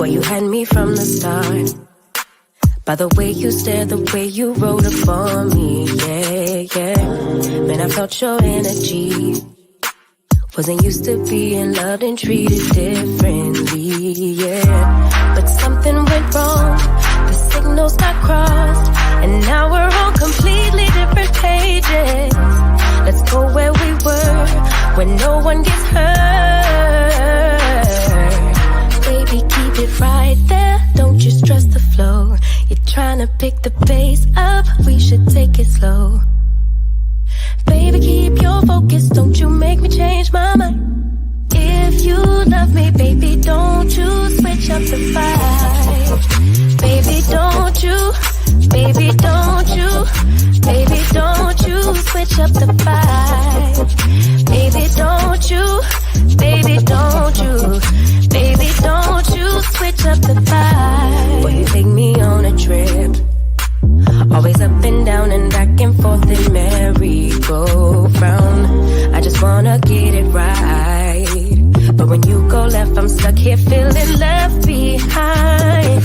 Boy, you had me from the start. By the way you stare, the way you rolled up on me, yeah. Man, I felt your energy. Wasn't used to being loved and treated differently, yeah. But something went wrong, the signals got crossed, and now we're on completely different pages. Let's go where we were, where no one gets hurt. Baby, keep it right there, don't you stress the flow. You're trying to pick the pace up, we should take it slow. Baby, keep your focus, don't you make me change my mind. If you love me, baby, don't you switch up the vibe. Baby, don't you, baby, don't you, baby, don't you switch up the vibe. Baby, don't you, baby, don't you, baby, don't you switch up the vibe. Will you take me on a trip? Always up and down and back and forth in merry-go-round. I just wanna get it right, but when you go left, I'm stuck here feeling left behind.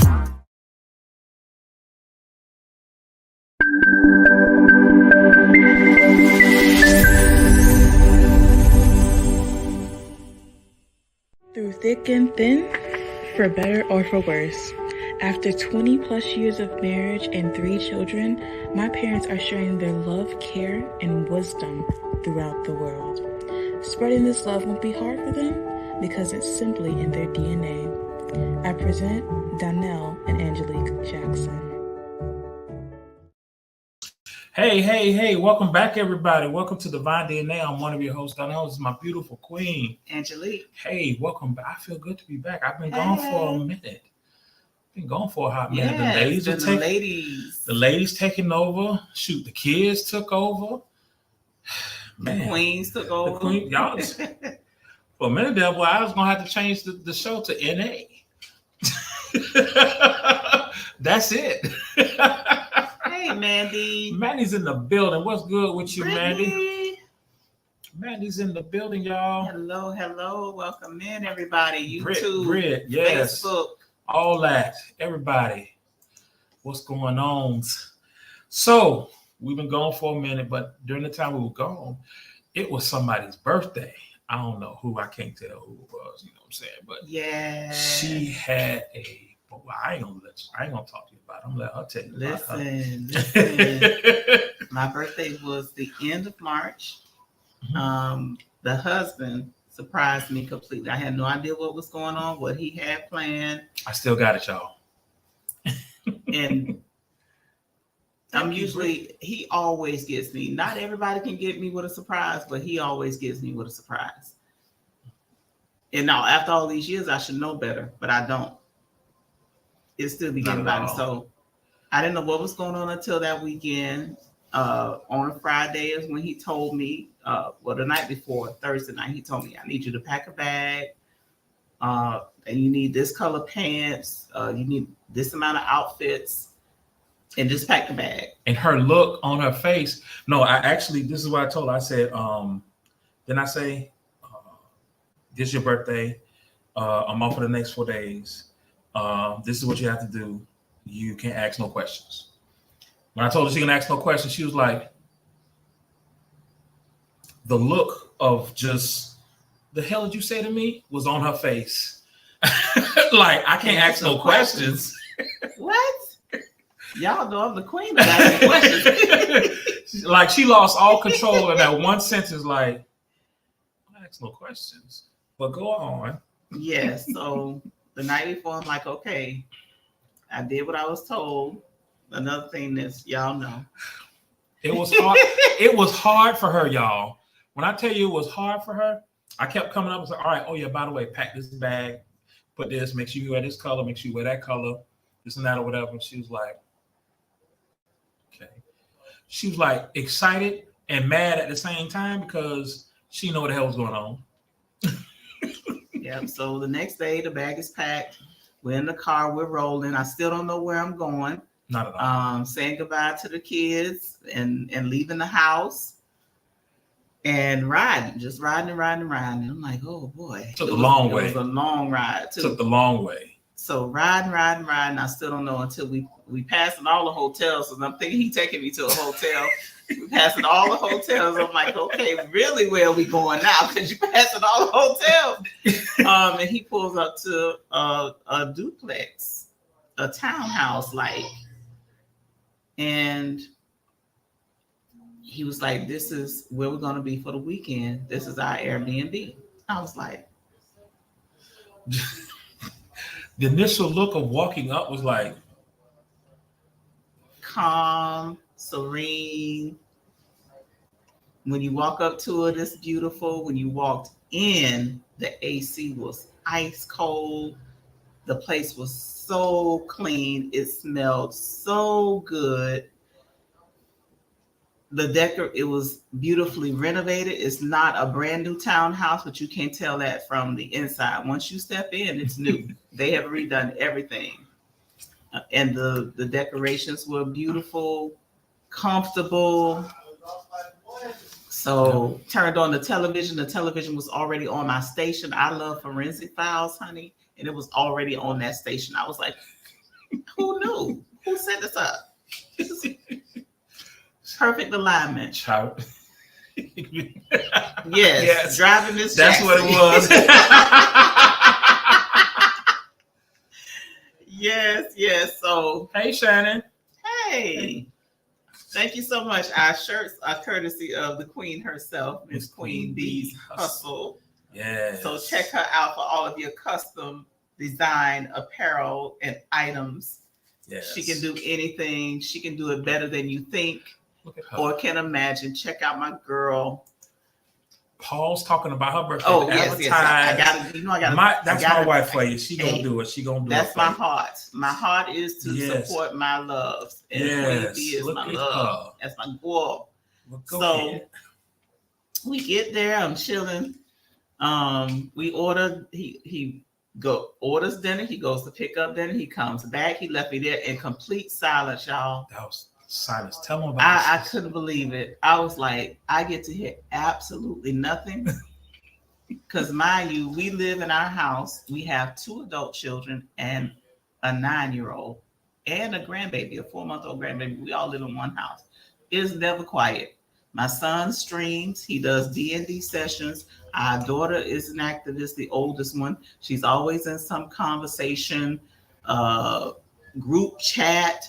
Through thick and thin, for better or for worse. After 20 plus years of marriage and 3 children, my parents are sharing their love, care, and wisdom throughout the world. Spreading this love won't be hard for them because it's simply in their DNA. I present Donnell and Angelic Jackson. Hey, welcome back, everybody. Welcome to Divine DNA. I'm one of your hosts, Donnell. This is my beautiful queen, Angelique. Hey, welcome back. I feel good to be back. I've been gone for a minute. Been gone for a hot minute. Yes, the ladies taking over. Shoot, the kids took over. Man, the queens took over. The queen, y'all. For a minute there, boy, I was gonna have to change the show to NA. That's it. Hey, Mandy. Mandy's in the building. What's good with you, Brittany. Mandy? Mandy's in the building, y'all. Hello. Welcome in, everybody. YouTube, Brit, yes. Facebook. All that, everybody, what's going on? So we've been gone for a minute, but during the time we were gone, it was somebody's birthday. I don't know who, I can't tell who it was, you know what I'm saying? But yeah, she had well, I ain't gonna talk to you about it. I'm gonna let her tell you Listen. My birthday was the end of March. Mm-hmm. The husband surprised me completely. I had no idea what was going on, what he had planned. I still got it, y'all. And he always gets me. Not everybody can get me with a surprise, but he always gets me with a surprise. And now, after all these years, I should know better, but I don't. It still be getting by me. So I didn't know what was going on until that weekend. On a Friday is when he told me, the night before, Thursday night, he told me, I need you to pack a bag, and you need this color pants, you need this amount of outfits, and just pack the bag. And her look on her face, no, this is what I told her. I said, then I say, this is your birthday. I'm off for the next 4 days. This is what you have to do. You can't ask no questions. When I told her she can ask no questions, she was like, the look of just, the hell did you say to me, was on her face. Like, I can't ask no questions. What? Y'all know I'm the queen of asking questions. Like, she lost all control of that one sentence, like, I ask no questions. But go on. Yes, so the night before, I'm like, okay, I did what I was told. Another thing that y'all know. It was hard. It was hard for her, y'all. When I tell you it was hard for her, I kept coming up and saying, all right, oh yeah, by the way, pack this bag, put this, make sure you wear this color, make sure you wear that color, this and that or whatever. And she was like, okay. She was like excited and mad at the same time because she knew what the hell was going on. Yep. So the next day, the bag is packed. We're in the car. We're rolling. I still don't know where I'm going. Not at all. Saying goodbye to the kids and leaving the house and riding. I'm like, oh boy. Took a long way. It was a long ride too. Took the long way. So riding. I still don't know until we passing all the hotels. And I'm thinking he taking me to a hotel. We passing all the hotels. I'm like, okay, really, where are we going now? Because you passing all the hotels. And he pulls up to a duplex, a townhouse, like, and he was like, "This is where we're gonna be for the weekend. This is our Airbnb." I was like, the initial look of walking up was like calm, serene. When you walk up to it, it's beautiful. When you walked in, the AC was ice cold. The place was so clean. It smelled so good. It was beautifully renovated. It's not a brand new townhouse, but you can't tell that from the inside. Once you step in, it's new. They have redone everything. And the decorations were beautiful, comfortable. So turned on the television. The television was already on my station. I love Forensic Files, honey. And it was already on that station. I was like, who knew? Who set this up? This is perfect alignment. child. Yes. Driving Miss That's Jackson. what it was. Yes. So, Hey, Shannon. hey. Thank you so much. Our shirts are courtesy of the queen herself, Miss Queen Bee's Hustle. Yes. So check her out for all of your custom design apparel and items. Yes. She can do anything. She can do it better than you think Look at her. or can imagine. Check out my girl. Paul's talking about her birthday. Oh, yes. I got it. I got That's my wife for you. She gonna do it. She gonna do that's it. That's my heart. My heart is to support my loves. And Queen Bee is my love. Her. That's my girl. Well, so we get there. I'm chilling. We ordered. He orders dinner. He goes to pick up dinner. He comes back. He left me there in complete silence, y'all. That was silence. Tell them about I couldn't believe it. I was like, I get to hear absolutely nothing. Because mind you, we live in our house. We have 2 adult children and a 9-year-old and a grandbaby, a 4-month-old grandbaby. We all live in one house. It's never quiet. My son streams. He does D&D sessions. Our daughter is an activist, the oldest one. She's always in some conversation, group chat,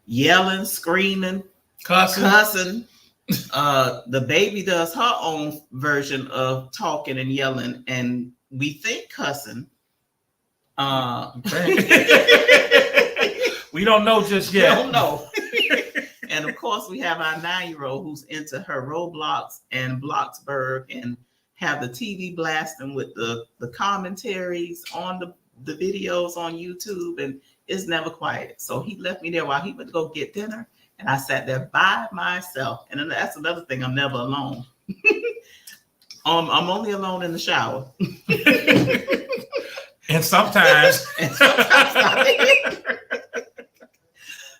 yelling, screaming, cussing. The baby does her own version of talking and yelling, and we think cussing. We don't know just yet. We don't know. And of course, we have our 9-year-old who's into her Roblox and Bloxburg and have the TV blasting with the commentaries on the videos on YouTube, and it's never quiet. So he left me there while he went to go get dinner, and I sat there by myself. And then that's another thing, I'm never alone. I'm only alone in the shower. And sometimes.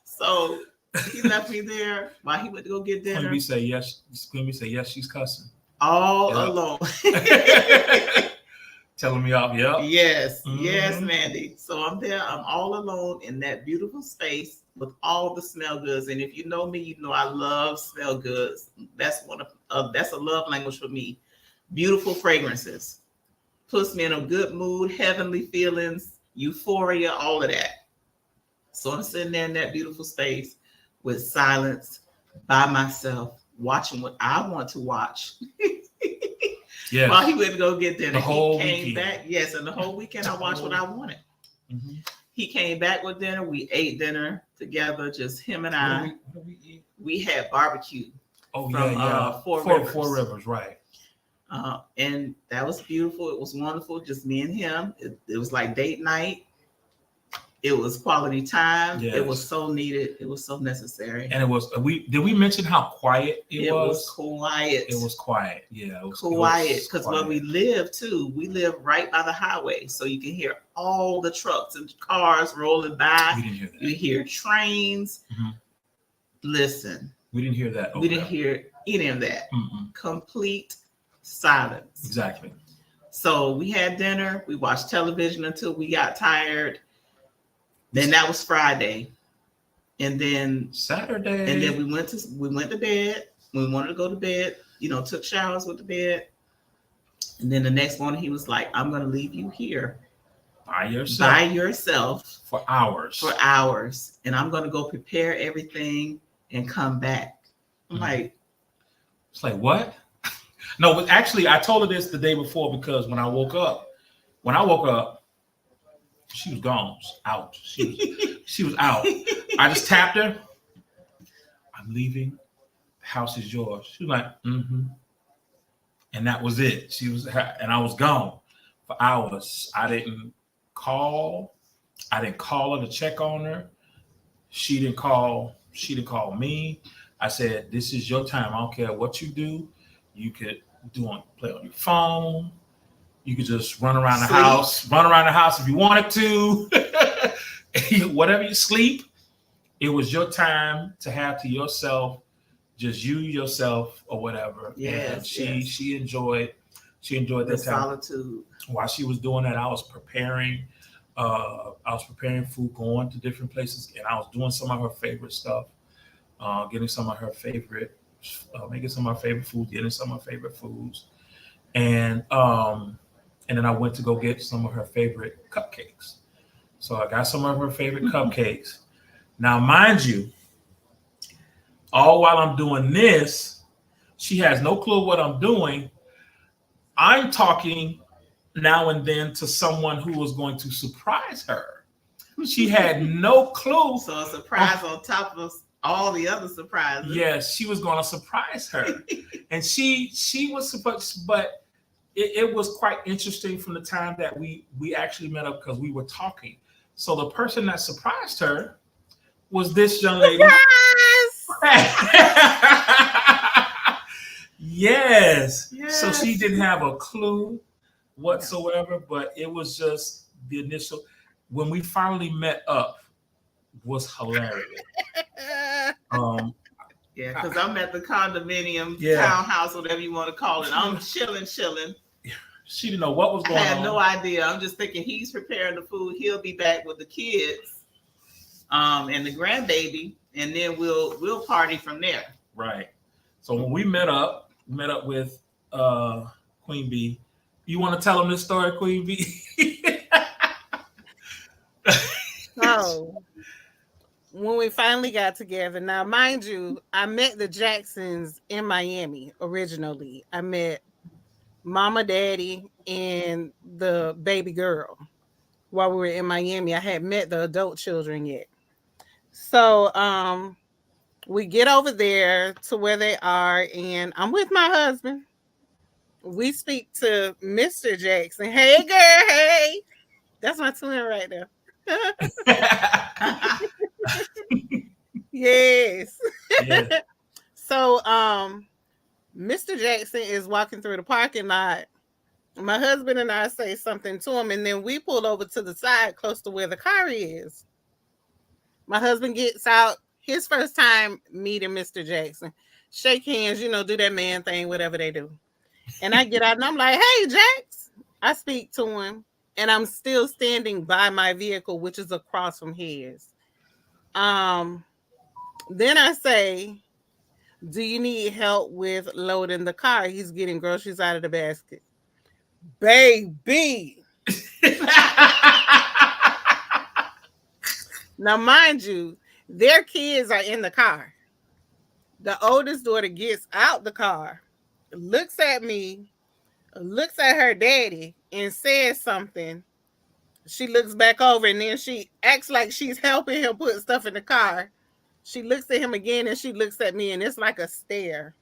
So he left me there while he went to go get dinner. Queen Bee say yes. Queen Bee say yes. She's cussing. All alone. Telling me off. Yep. Yes, yes, Mandy. So I'm there. I'm all alone in that beautiful space with all the smell goods. And if you know me, you know I love smell goods. That's that's a love language for me. Beautiful fragrances puts me in a good mood, heavenly feelings, euphoria, all of that. So I'm sitting there in that beautiful space with silence by myself, watching what I want to watch. Yeah. While he went to go get dinner. The whole he came weekend. back. Yes, and the whole weekend I watched what I wanted. Mm-hmm. He came back with dinner. We ate dinner together, just him and I. What did we eat? We had barbecue. Oh, from, yeah. Four Rivers, right. And that was beautiful. It was wonderful. Just me and him. It was like date night. It was quality time. Yes. It was so needed. It was so necessary. And it was. Did we mention how quiet it was? It was quiet. It was quiet. Yeah, it was quiet. Because where we live too, we live right by the highway, so you can hear all the trucks and cars rolling by. We didn't hear that. You hear trains. Mm-hmm. Listen, we didn't hear that. We didn't hear any of that. Mm-mm. Complete silence. Exactly. So we had dinner. We watched television until we got tired. Then that was Friday. And then Saturday. And then we went to bed. We wanted to go to bed, took showers with the bed. And then the next morning he was like, I'm gonna leave you here by yourself for hours. And I'm gonna go prepare everything and come back. I'm like, it's like, what? No, actually I told her this the day before because when I woke up, she was gone. She was out. She was out. I just tapped her. I'm leaving. The house is yours. She was like, mm-hmm. And that was it. And I was gone for hours. I didn't call her to check on her. She didn't call me. I said, this is your time. I don't care what you do. You could play on your phone. You could just run around the house if you wanted to. Whatever you sleep. It was your time to have to yourself, just you, yourself, or whatever. Yes, and she enjoyed that time. Solitude. While she was doing that, I was preparing food, going to different places, and I was doing some of her favorite stuff, making some of her favorite food, getting some of her favorite foods, and then I went to go get some of her favorite cupcakes. So I got some of her favorite cupcakes. Now, mind you, all while I'm doing this, she has no clue what I'm doing. I'm talking now and then to someone who was going to surprise her. She had no clue. So a surprise on top of all the other surprises. Yes, she was going to surprise her. And she was supposed, but it was quite interesting from the time that we actually met up because we were talking. So the person that surprised her was this young lady. Yes. So she didn't have a clue whatsoever, but it was just the initial. When we finally met up, was hilarious. Yeah, because I'm at the condominium, townhouse, whatever you want to call it. I'm chilling. She didn't know what was going on. I had no idea. I'm just thinking he's preparing the food. He'll be back with the kids, and the grandbaby, and then we'll party from there. Right. So when we met up with Queen Bee. You want to tell them this story, Queen Bee? So when we finally got together, now mind you, I met the Jacksons in Miami originally. I met Mama, Daddy, and the baby girl while we were in Miami. I hadn't met the adult children yet. So we get over there to where they are, and I'm with my husband. We speak to Mr. Jackson. Hey, girl, hey. That's my twin right there. Yes. Yeah. So Mr. Jackson is walking through the parking lot. My husband and I say something to him, and then we pull over to the side close to where the car is. My husband gets out, his first time meeting Mr. Jackson. Shake hands, do that man thing, whatever they do. And I get out and I'm like, hey, Jax. I speak to him, and I'm still standing by my vehicle, which is across from his. Then I say, do you need help with loading the car? He's getting groceries out of the basket. Baby. Now, mind you, their kids are in the car. The oldest daughter gets out the car, looks at me, looks at her daddy, and says something. She looks back over, and then she acts like she's helping him put stuff in the car. She looks at him again, and she looks at me, and it's like a stare.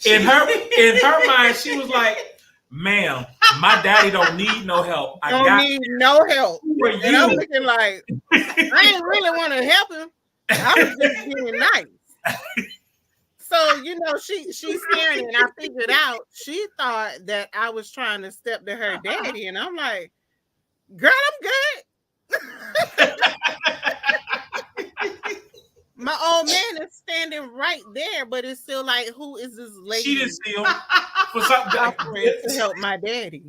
In her mind, she was like, ma'am, my daddy don't need no help. I don't need no help. And I'm looking like, I didn't really want to help him. I was just being nice. So, she's staring, and I figured out she thought that I was trying to step to her daddy. And I'm like, girl, I'm good. My old man is standing right there, but it's still like, who is this lady? She didn't see him. For something offering to help my daddy.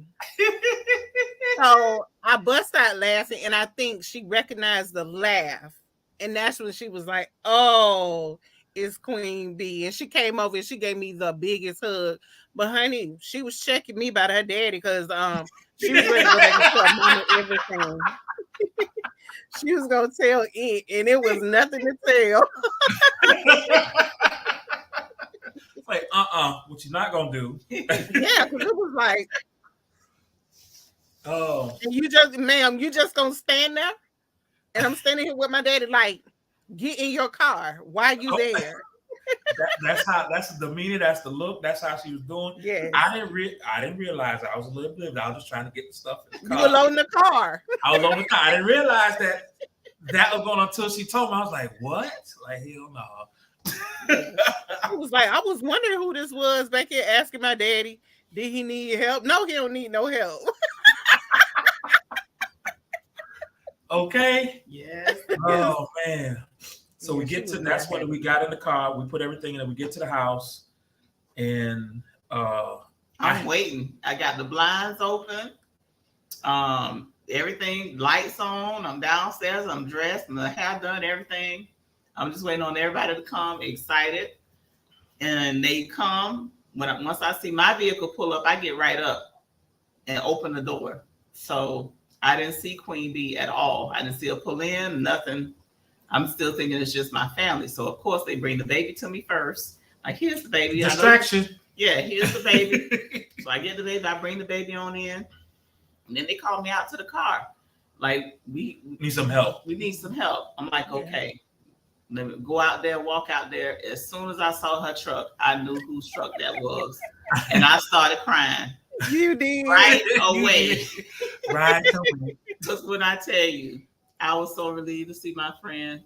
So I bust out laughing, and I think she recognized the laugh. And that's when she was like, oh, it's Queen B. And she came over and she gave me the biggest hug. But honey, she was checking me about her daddy because she was ready to go back and tell mama everything. She was gonna tell it, and it was nothing to tell. It's like, what you're not gonna do. Yeah, because it was like, oh, and you just, ma'am, you just gonna stand there? And I'm standing here with my daddy, like, get in your car. Why you there? That's the demeanor, that's the look, that's how she was doing. Yeah. I didn't realize I was a little bit. I was just trying to get the stuff in the car. You were loading the car. I was loading the car. I didn't realize that was going on until she told me. I was like, what? Like, hell no. I was like, I was wondering who this was back here asking my daddy, did he need help? No, he don't need no help. Okay. Yes. Oh man. So we get to that's when we got in the car. We put everything in. We get to the house, and I'm waiting. I got the blinds open. Everything lights on. I'm downstairs. I'm dressed. My hair done. Everything. I'm just waiting on everybody to come. Excited, and they come. Once I see my vehicle pull up, I get right up and open the door. So I didn't see Queen B at all. I didn't see her pull in. Nothing. I'm still thinking it's just my family. So of course they bring the baby to me first. Like, here's the baby. Distraction. Yeah, here's the baby. So I get the baby. I bring the baby on in, and then they call me out to the car. Like, we need some help. We need some help. I'm like, okay. Let me go out there, walk out there. As soon as I saw her truck, I knew whose truck that was, and I started crying. You did. Right away. Right away. Because when I tell you, I was so relieved to see my friend.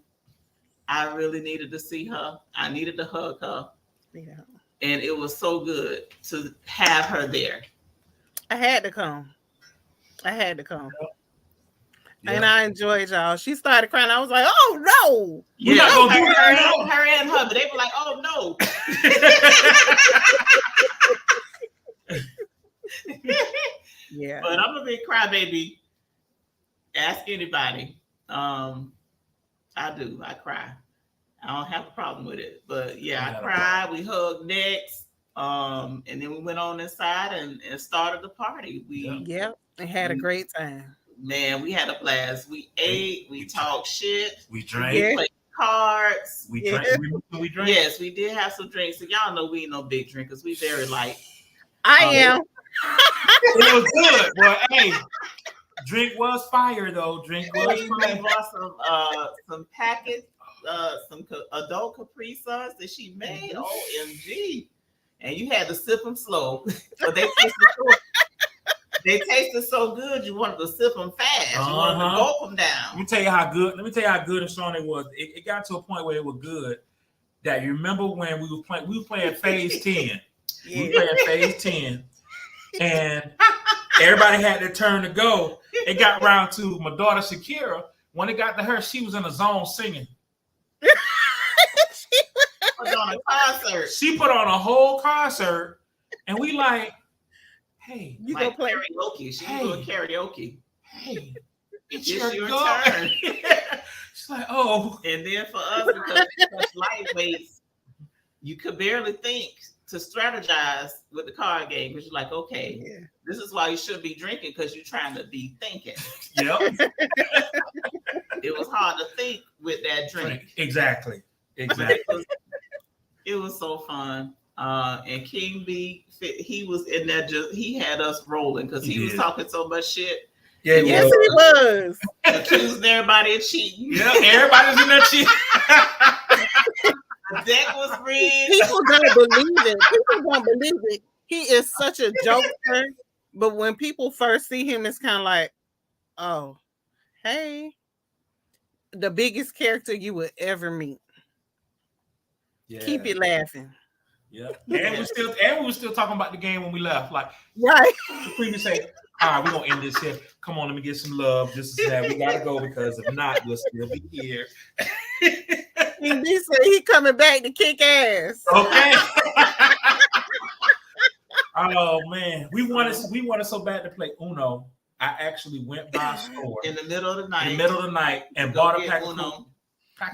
I really needed to see her. I needed to hug her. Yeah. And it was so good to have her there. I had to come. Yeah. And I enjoyed y'all. She started crying. I was like, oh no. Yeah, no, her and her, but they were like, oh no. Yeah. But I'm a big crybaby. Ask anybody. I do. I cry. I don't have a problem with it. But yeah, I cried. We hugged next. And then we went on inside and started the party. And had a great time. Man, we had a blast. We ate, we talked shit. We drank. We played cards. We drank. We drank. Yes, we did have some drinks. So y'all know we ain't no big drinkers. We very light. I am. It was good. Well, hey, drink was fire though. Drink was fire. We bought some packets, some adult Capri Suns that she made. OMG. And you had to sip them slow. But they tasted so good, you wanted to sip them fast. You wanted to gulp them down. Let me tell you how good and strong it was. It got to a point where it was good that you remember when we were playing phase 10. Yeah. We were playing phase 10. And everybody had their turn to go. It got around to my daughter Shakira. When it got to her, she was in a zone singing. She put on a concert. She put on a whole concert, and we like, hey, you like go play karaoke. She doing karaoke. Hey, it's your turn. She's like, oh. And then for us, because we're such lightweights, you could barely think to strategize with the card game, because you're like, okay, this is why you shouldn't be drinking, because you're trying to be thinking. Yep. It was hard to think with that drink. Exactly. It was so fun. And King B, he was in there, he had us rolling because he was talking so much shit. Yeah, yes, he was. Accusing everybody of cheating. Yeah, everybody's in there cheating. The deck was rigged. People don't believe it. People don't believe it. He is such a jokester. But when people first see him, it's kind of like, oh, hey, the biggest character you would ever meet. Yeah. Keep it laughing. Yeah. And we were still talking about the game when we left. Like, right. The previous say, all right, we're gonna end this here. Come on, let me get some love. Just to say we gotta go, because if not, we'll still be here. He said he coming back to kick ass. Okay. Oh man, we wanted so bad to play Uno. I actually went by a store in the middle of the night. And Go bought a get pack of Uno. Uno.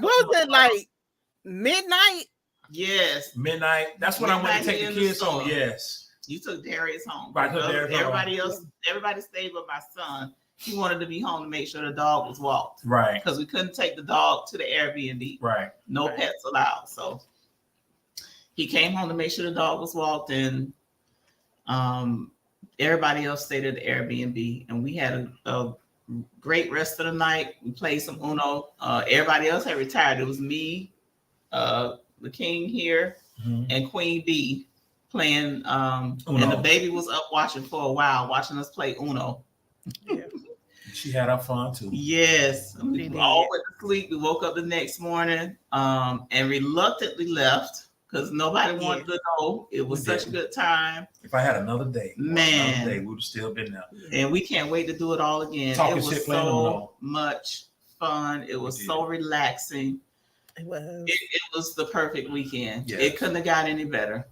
Was it like midnight? Yes. Midnight. That's when I went to take the kids home. Yes. You took Darius home. Right, everybody stayed but my son. He wanted to be home to make sure the dog was walked. Right. Because we couldn't take the dog to the Airbnb. Right. No pets allowed. So he came home to make sure the dog was walked, and everybody else stayed at the Airbnb. And we had a great rest of the night. We played some Uno. Everybody else had retired. It was me, the king here, and Queen Bee playing. And the baby was up watching for a while, watching us play Uno. Yeah. She had her fun too. Yes. We all went to sleep. We woke up the next morning and reluctantly left because nobody wanted to go. It was such a good time. If I had another day, we would have still been there. And we can't wait to do it all again. It was so much fun. It was so relaxing. It was. It was the perfect weekend. It couldn't have got any better.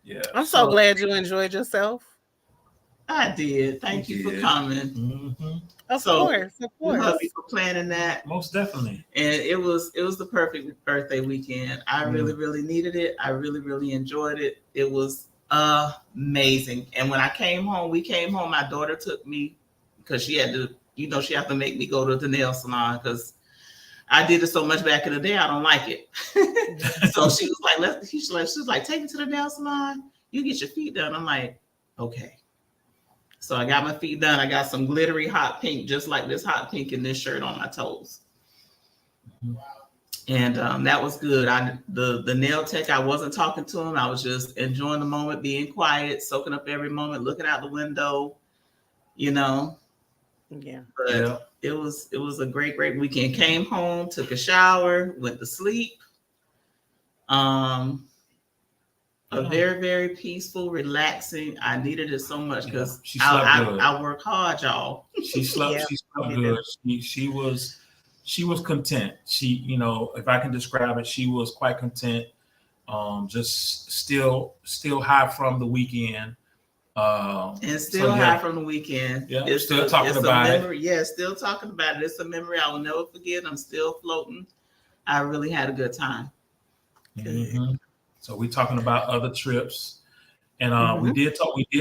Yeah. I'm so glad you enjoyed yourself. I did. Thank you for coming. Mm-hmm. Of course. We love you for planning that. Most definitely. And it was the perfect birthday weekend. I really needed it. I really enjoyed it. It was amazing. And when we came home, my daughter took me because she had to, she had to make me go to the nail salon because I did it so much back in the day. I don't like it. So she was like, she was like, take me to the nail salon. You get your feet done. I'm like, okay. So I got my feet done. I got some glittery hot pink, just like this hot pink in this shirt on my toes. And that was good. The nail tech, I wasn't talking to him. I was just enjoying the moment, being quiet, soaking up every moment, looking out the window, Yeah. But it was a great weekend. Came home, took a shower, went to sleep. A very, very peaceful, relaxing. I needed it so much because I work hard, y'all. She slept. She slept good. She was content. She, if I can describe it, she was quite content. Just still high from the weekend. And still high from the weekend. Yeah, still talking about it. Yeah, still talking about it. It's a memory I will never forget. I'm still floating. I really had a good time. Mm-hmm. So we're talking about other trips, and we did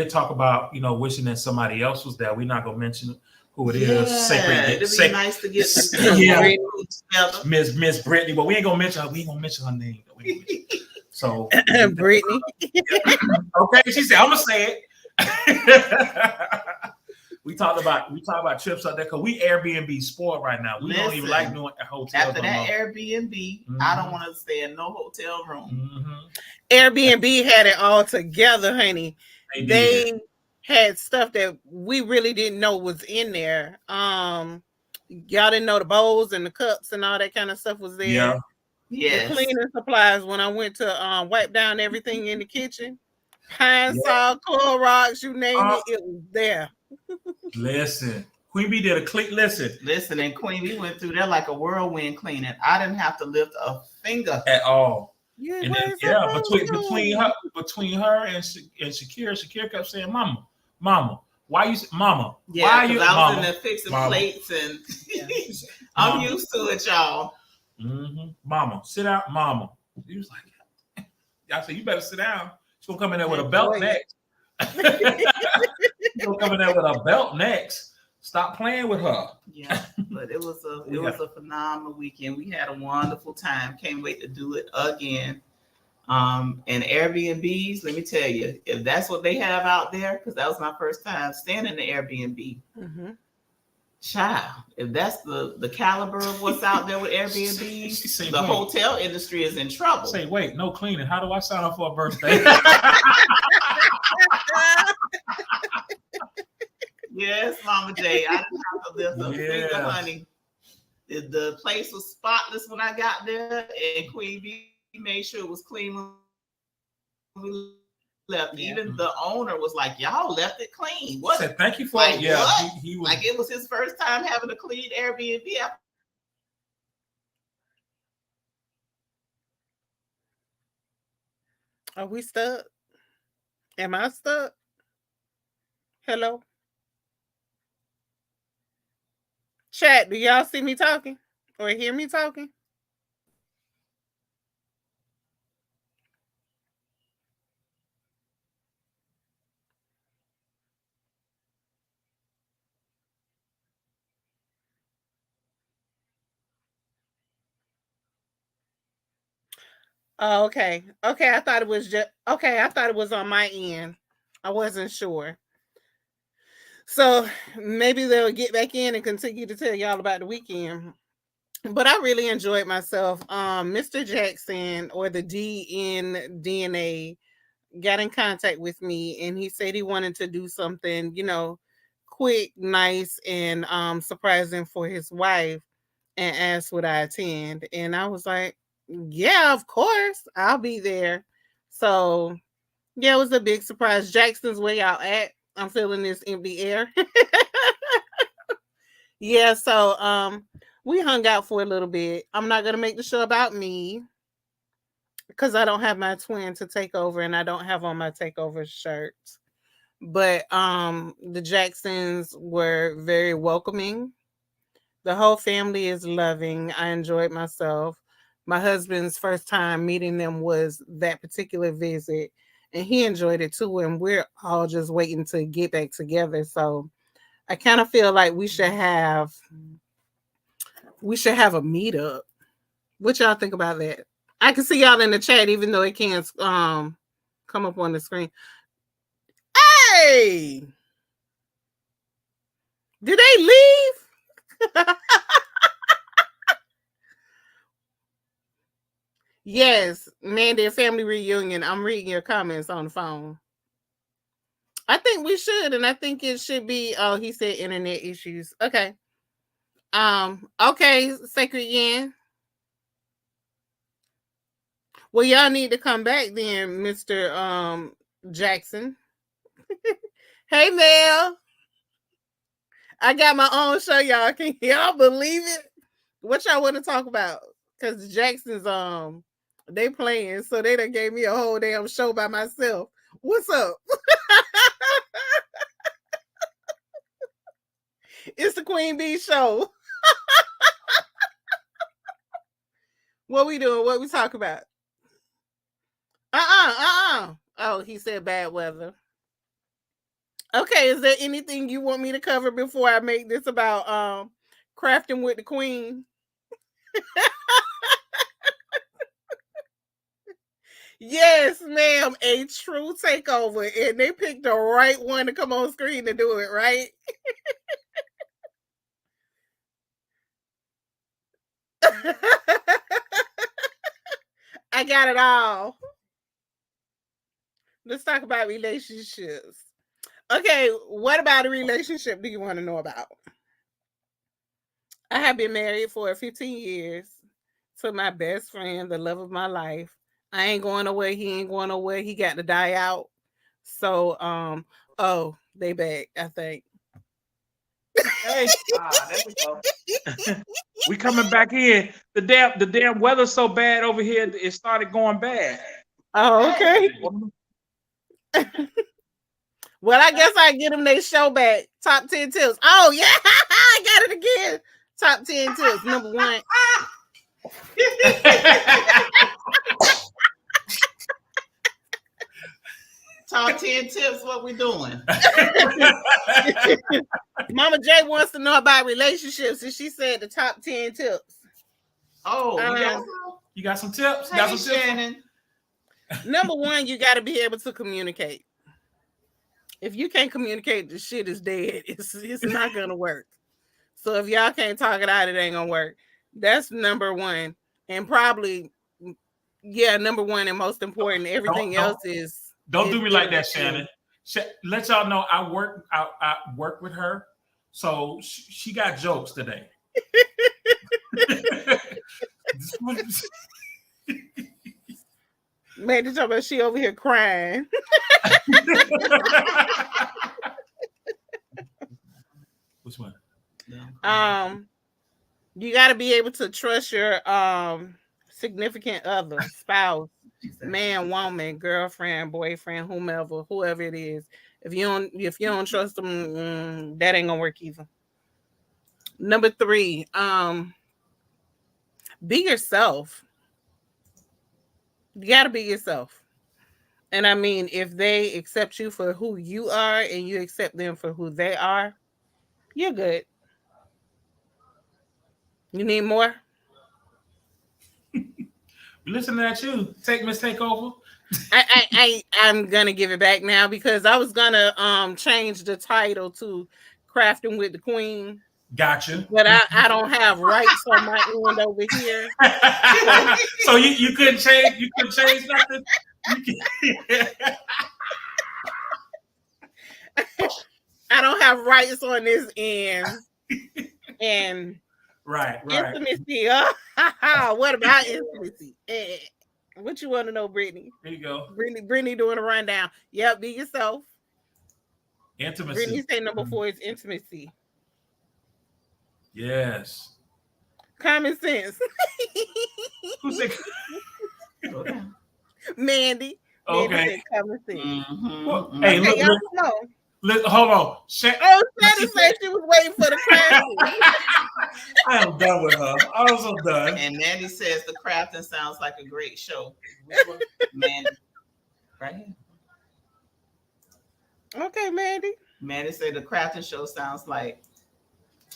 talk about wishing that somebody else was there. We're not gonna mention who it is. It'd be nice to get together. Miss Brittany, but we ain't gonna mention her. We ain't gonna mention her name. So Brittany. Okay, she said I'm gonna say it. We talked about trips out there because we Airbnb sport right now. We don't even like doing a hotel. After that Airbnb, I don't want to stay in no hotel room. Airbnb had it all together, honey. They had stuff that we really didn't know was in there. Y'all didn't know the bowls and the cups and all that kind of stuff was there. Yeah. Yes. The cleaning supplies when I went to wipe down everything in the kitchen. Pine Sol, Clorox, you name it was there. Listen, Queen Bee did a clean. Listen, and Queen Bee went through there like a whirlwind cleaning. I didn't have to lift a finger at all. Yeah, and then, between her and Shakira kept saying, "Mama, why you, Mama? Yeah, why you?" I was in there fixing plates, and I'm used to it, y'all. Mama, sit down, Mama. He was like, "I said you better sit down. She's gonna come in there with a belt next." She's gonna come in there with a belt next. Stop playing with her. Yeah, but it was a phenomenal weekend. We had a wonderful time. Can't wait to do it again. And Airbnbs, let me tell you, if that's what they have out there, because that was my first time staying in the Airbnb. Child, if that's the caliber of what's out there with Airbnb, the hotel industry is in trouble. Say, wait, no cleaning. How do I sign up for a birthday? Yes, Mama J. I didn't have to lift a finger, honey. The place was spotless when I got there, and Queen Bee made sure it was clean when we left. Even the owner was like, "Y'all left it clean." What? Said, thank you for it. He was like it was his first time having a clean Airbnb. Are we stuck? Am I stuck? Hello? Chat, do y'all see me talking or hear me talking? Oh, okay. Okay, I thought it was just okay. I thought it was on my end. I wasn't sure. So maybe they'll get back in and continue to tell y'all about the weekend. But I really enjoyed myself. Mr. Jackson or the D in DNA got in contact with me and he said he wanted to do something, quick, nice, and surprising for his wife and asked would I attend. And I was like, yeah, of course, I'll be there. So yeah, it was a big surprise. Jackson's, where y'all at? I'm feeling this empty air. Yeah, so we hung out for a little bit. I'm not gonna make the show about me because I don't have my twin to take over and I don't have on my takeover shirt. But the Jacksons were very welcoming. The whole family is loving. I enjoyed myself. My husband's first time meeting them was that particular visit, and he enjoyed it too. And we're all just waiting to get back together. So I kind of feel like we should have a meetup. What y'all think about that? I can see y'all in the chat, even though it can't come up on the screen. Hey, did they leave? Yes, Mandy, a family reunion. I'm reading your comments on the phone. I think we should, and I think it should be. Oh, he said internet issues. Okay. Okay, Sacred Yen. Well, y'all need to come back then, Mr. Jackson. Hey, Mel. I got my own show, y'all. Can y'all believe it? What y'all want to talk about? Because the Jacksons, they playing, so they done gave me a whole damn show by myself. What's up? It's the Queen Bee show. What we doing? What we talk about? Oh, he said bad weather. Okay, is there anything you want me to cover before I make this about crafting with the queen? Yes, ma'am, a true takeover. And they picked the right one to come on screen to do it, right? I got it all. Let's talk about relationships. Okay, what about a relationship do you want to know about? I have been married for 15 years to my best friend, the love of my life. I ain't going nowhere. He ain't going nowhere. He got to die out. So, oh, they back, I think. Hey, there we go. We coming back in. The damn weather's so bad over here. It started going bad. Oh, okay. Well, I guess I get them their show back. Top 10 tips. Oh, yeah. I got it again. Top 10 tips. Number one. Top 10 tips. What we doing? Mama J wants to know about relationships, and she said the top 10 tips. Oh, you got some tips? Hey, got some tips? Shannon. Number one, you got to be able to communicate. If you can't communicate, the shit is dead. It's not gonna work. So if y'all can't talk it out, it ain't gonna work. That's number one, and probably, yeah, number one and most important. Everything else is. Don't do me like that, Shannon. Let y'all know I work with her, so she got jokes today. Man, you talking about she over here crying. Which one? You got to be able to trust your significant other, spouse, man, woman, girlfriend, boyfriend, whoever it is. If you don't trust them, that ain't gonna work either. Number 3, be yourself. You gotta be yourself. And I mean, if they accept you for who you are and you accept them for who they are, you're good. You need more? Listen to that, you take mistake over. I'm gonna give it back now because I was gonna change the title to Crafting with the Queen. Gotcha. But I don't have rights on my end over here. So you couldn't change. You couldn't change nothing. I don't have rights on this end. And right. Intimacy. What about intimacy? What you want to know, Brittany? There you go. Brittany doing a rundown. Yep, be yourself. Intimacy. Brittany say number 4 is intimacy. Yes. Common sense. Who said? Mandy. Okay. Mandy said common sense. Mm-hmm. Well, hey, Okay, look, hold on. Shannon said she was waiting for the crafting. I am done with her. I'm so done. And Mandy says the crafting sounds like a great show. Mandy. Right here. Okay, Mandy. Mandy said the crafting show sounds like.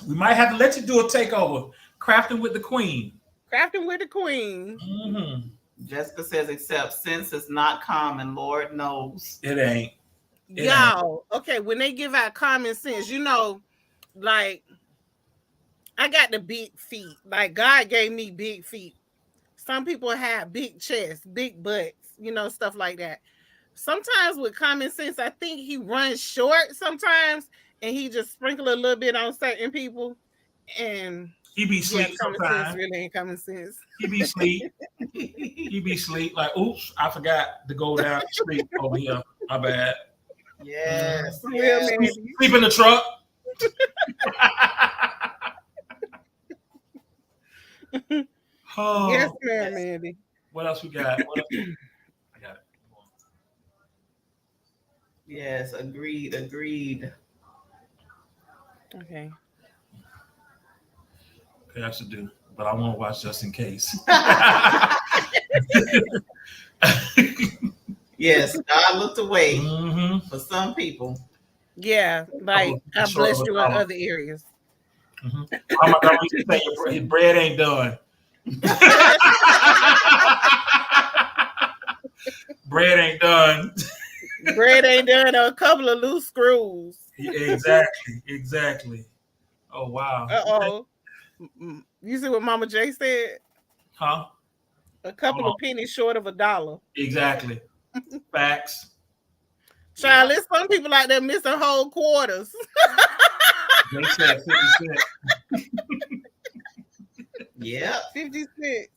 We might have to let you do a takeover. Crafting with the Queen. Crafting with the Queen. Mm-hmm. Jessica says, except since it's not common, Lord knows. It ain't. Y'all, okay, when they give out common sense, like, I got the big feet. Like, God gave me big feet. Some people have big chests, big butts, stuff like that. Sometimes with common sense, I think he runs short sometimes, and he just sprinkle a little bit on certain people. And he be sleep common sometimes. sense really ain't common sense. He be sleep. He be sleep. Like, oops, I forgot to go down the street over here. My bad. Yes. Real Mandy. Sleep in the truck. Oh, yes, ma'am, Mandy. What else we got? I got it. Yes, agreed. Okay. Okay, I should do, but I want to watch just in case. Yes, God looked away Mm-hmm. for some people. Yeah, like I blessed you in other areas. Mm-hmm. Oh my God, you say your bread ain't done. Bread ain't done. Bread ain't done. A couple of loose screws. Exactly. Oh wow. Uh-oh. You see what Mama J said? Huh? A couple of pennies short of $1. Exactly. Facts. Child, there's some people out there missing whole quarters. They said 50 cents. Yeah. 50 cents.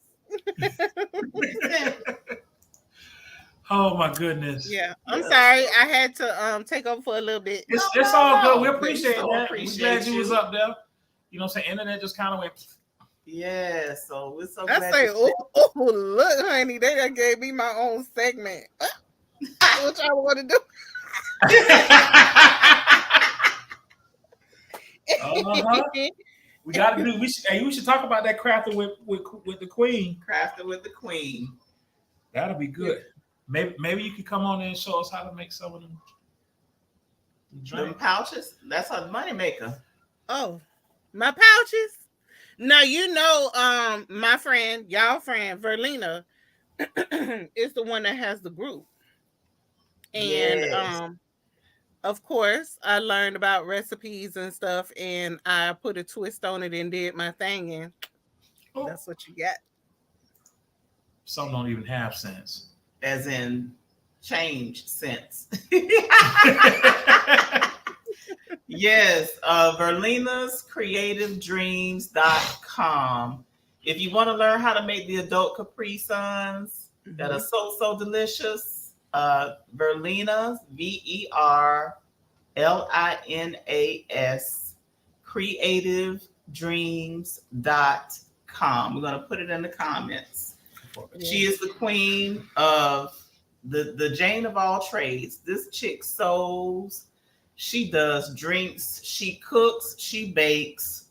Oh my goodness. Yeah. I'm sorry. I had to take over for a little bit. It's all good. We appreciate so that. appreciate We're glad you you. was up there. You know what I'm saying? Internet just kind of went. Yeah, so we're so I glad. say, oh, look, honey, they done gave me my own segment. What y'all want to do? We got to do. We should talk about that crafting with the Queen. Crafting with the Queen. That'll be good. Maybe you could come on and show us how to make some of them. Them pouches. That's a money maker. Oh, my pouches. Now my friend, y'all friend Verlina, is the one that has the group, and Yes. Of course, I learned about recipes and stuff, and I put a twist on it and did my thing, and that's what you get. Some don't even have sense. As in change sense. Yes, verlinascreativedreams.com. If you want to learn how to make the adult Capri Suns that are so delicious, Verlinas, VERLINAS, creativedreams.com. We're going to put it in the comments. Yeah. She is the queen of the Jane of all trades. This chick sews, she does drinks, she cooks, she bakes.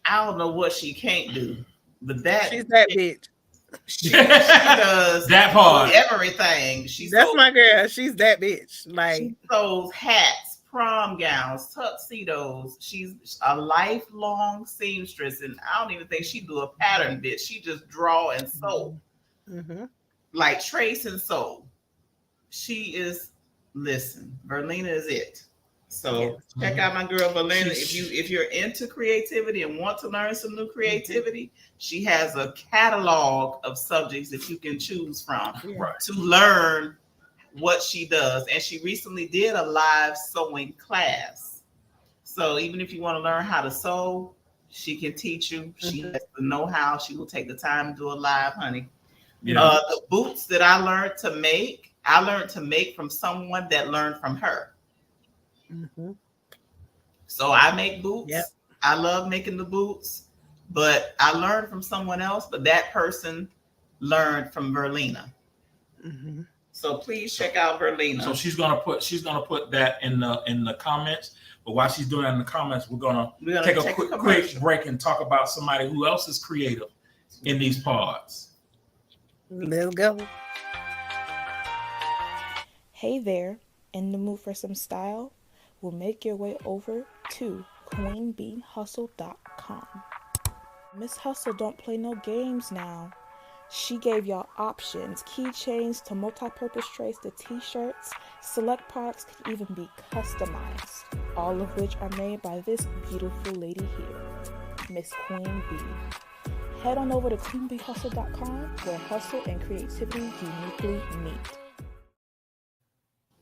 I don't know what she can't do, but she's that bitch. She does that part. Everything. That's my girl. She's that bitch. Like, she sews hats, prom gowns, tuxedos. She's a lifelong seamstress, and I don't even think she do a pattern bit. She just draw and sew, like trace and sew. She is. Listen, Verlina is it. So check out my girl Verlina. If you're into creativity and want to learn some new creativity, she has a catalog of subjects that you can choose from to learn what she does. And she recently did a live sewing class. So even if you want to learn how to sew, she can teach you. She has the know-how. She will take the time to do a live, honey. The boots that I learned to make from someone that learned from her. So I make boots. I love making the boots, but I learned from someone else, but that person learned from Verlina. So please check out Verlina. So she's gonna put that in the comments. But while she's doing that in the comments, we're gonna take a quick break and talk about somebody who else is creative in these pods. Let's go. Hey there, in the mood for some style? Will make your way over to queenbeehustle.com. Miss Hustle don't play no games now. She gave y'all options, keychains to multi-purpose trays to t-shirts. Select products can even be customized, all of which are made by this beautiful lady here, Miss Queen Bee. Head on over to queenbeehustle.com where hustle and creativity uniquely meet.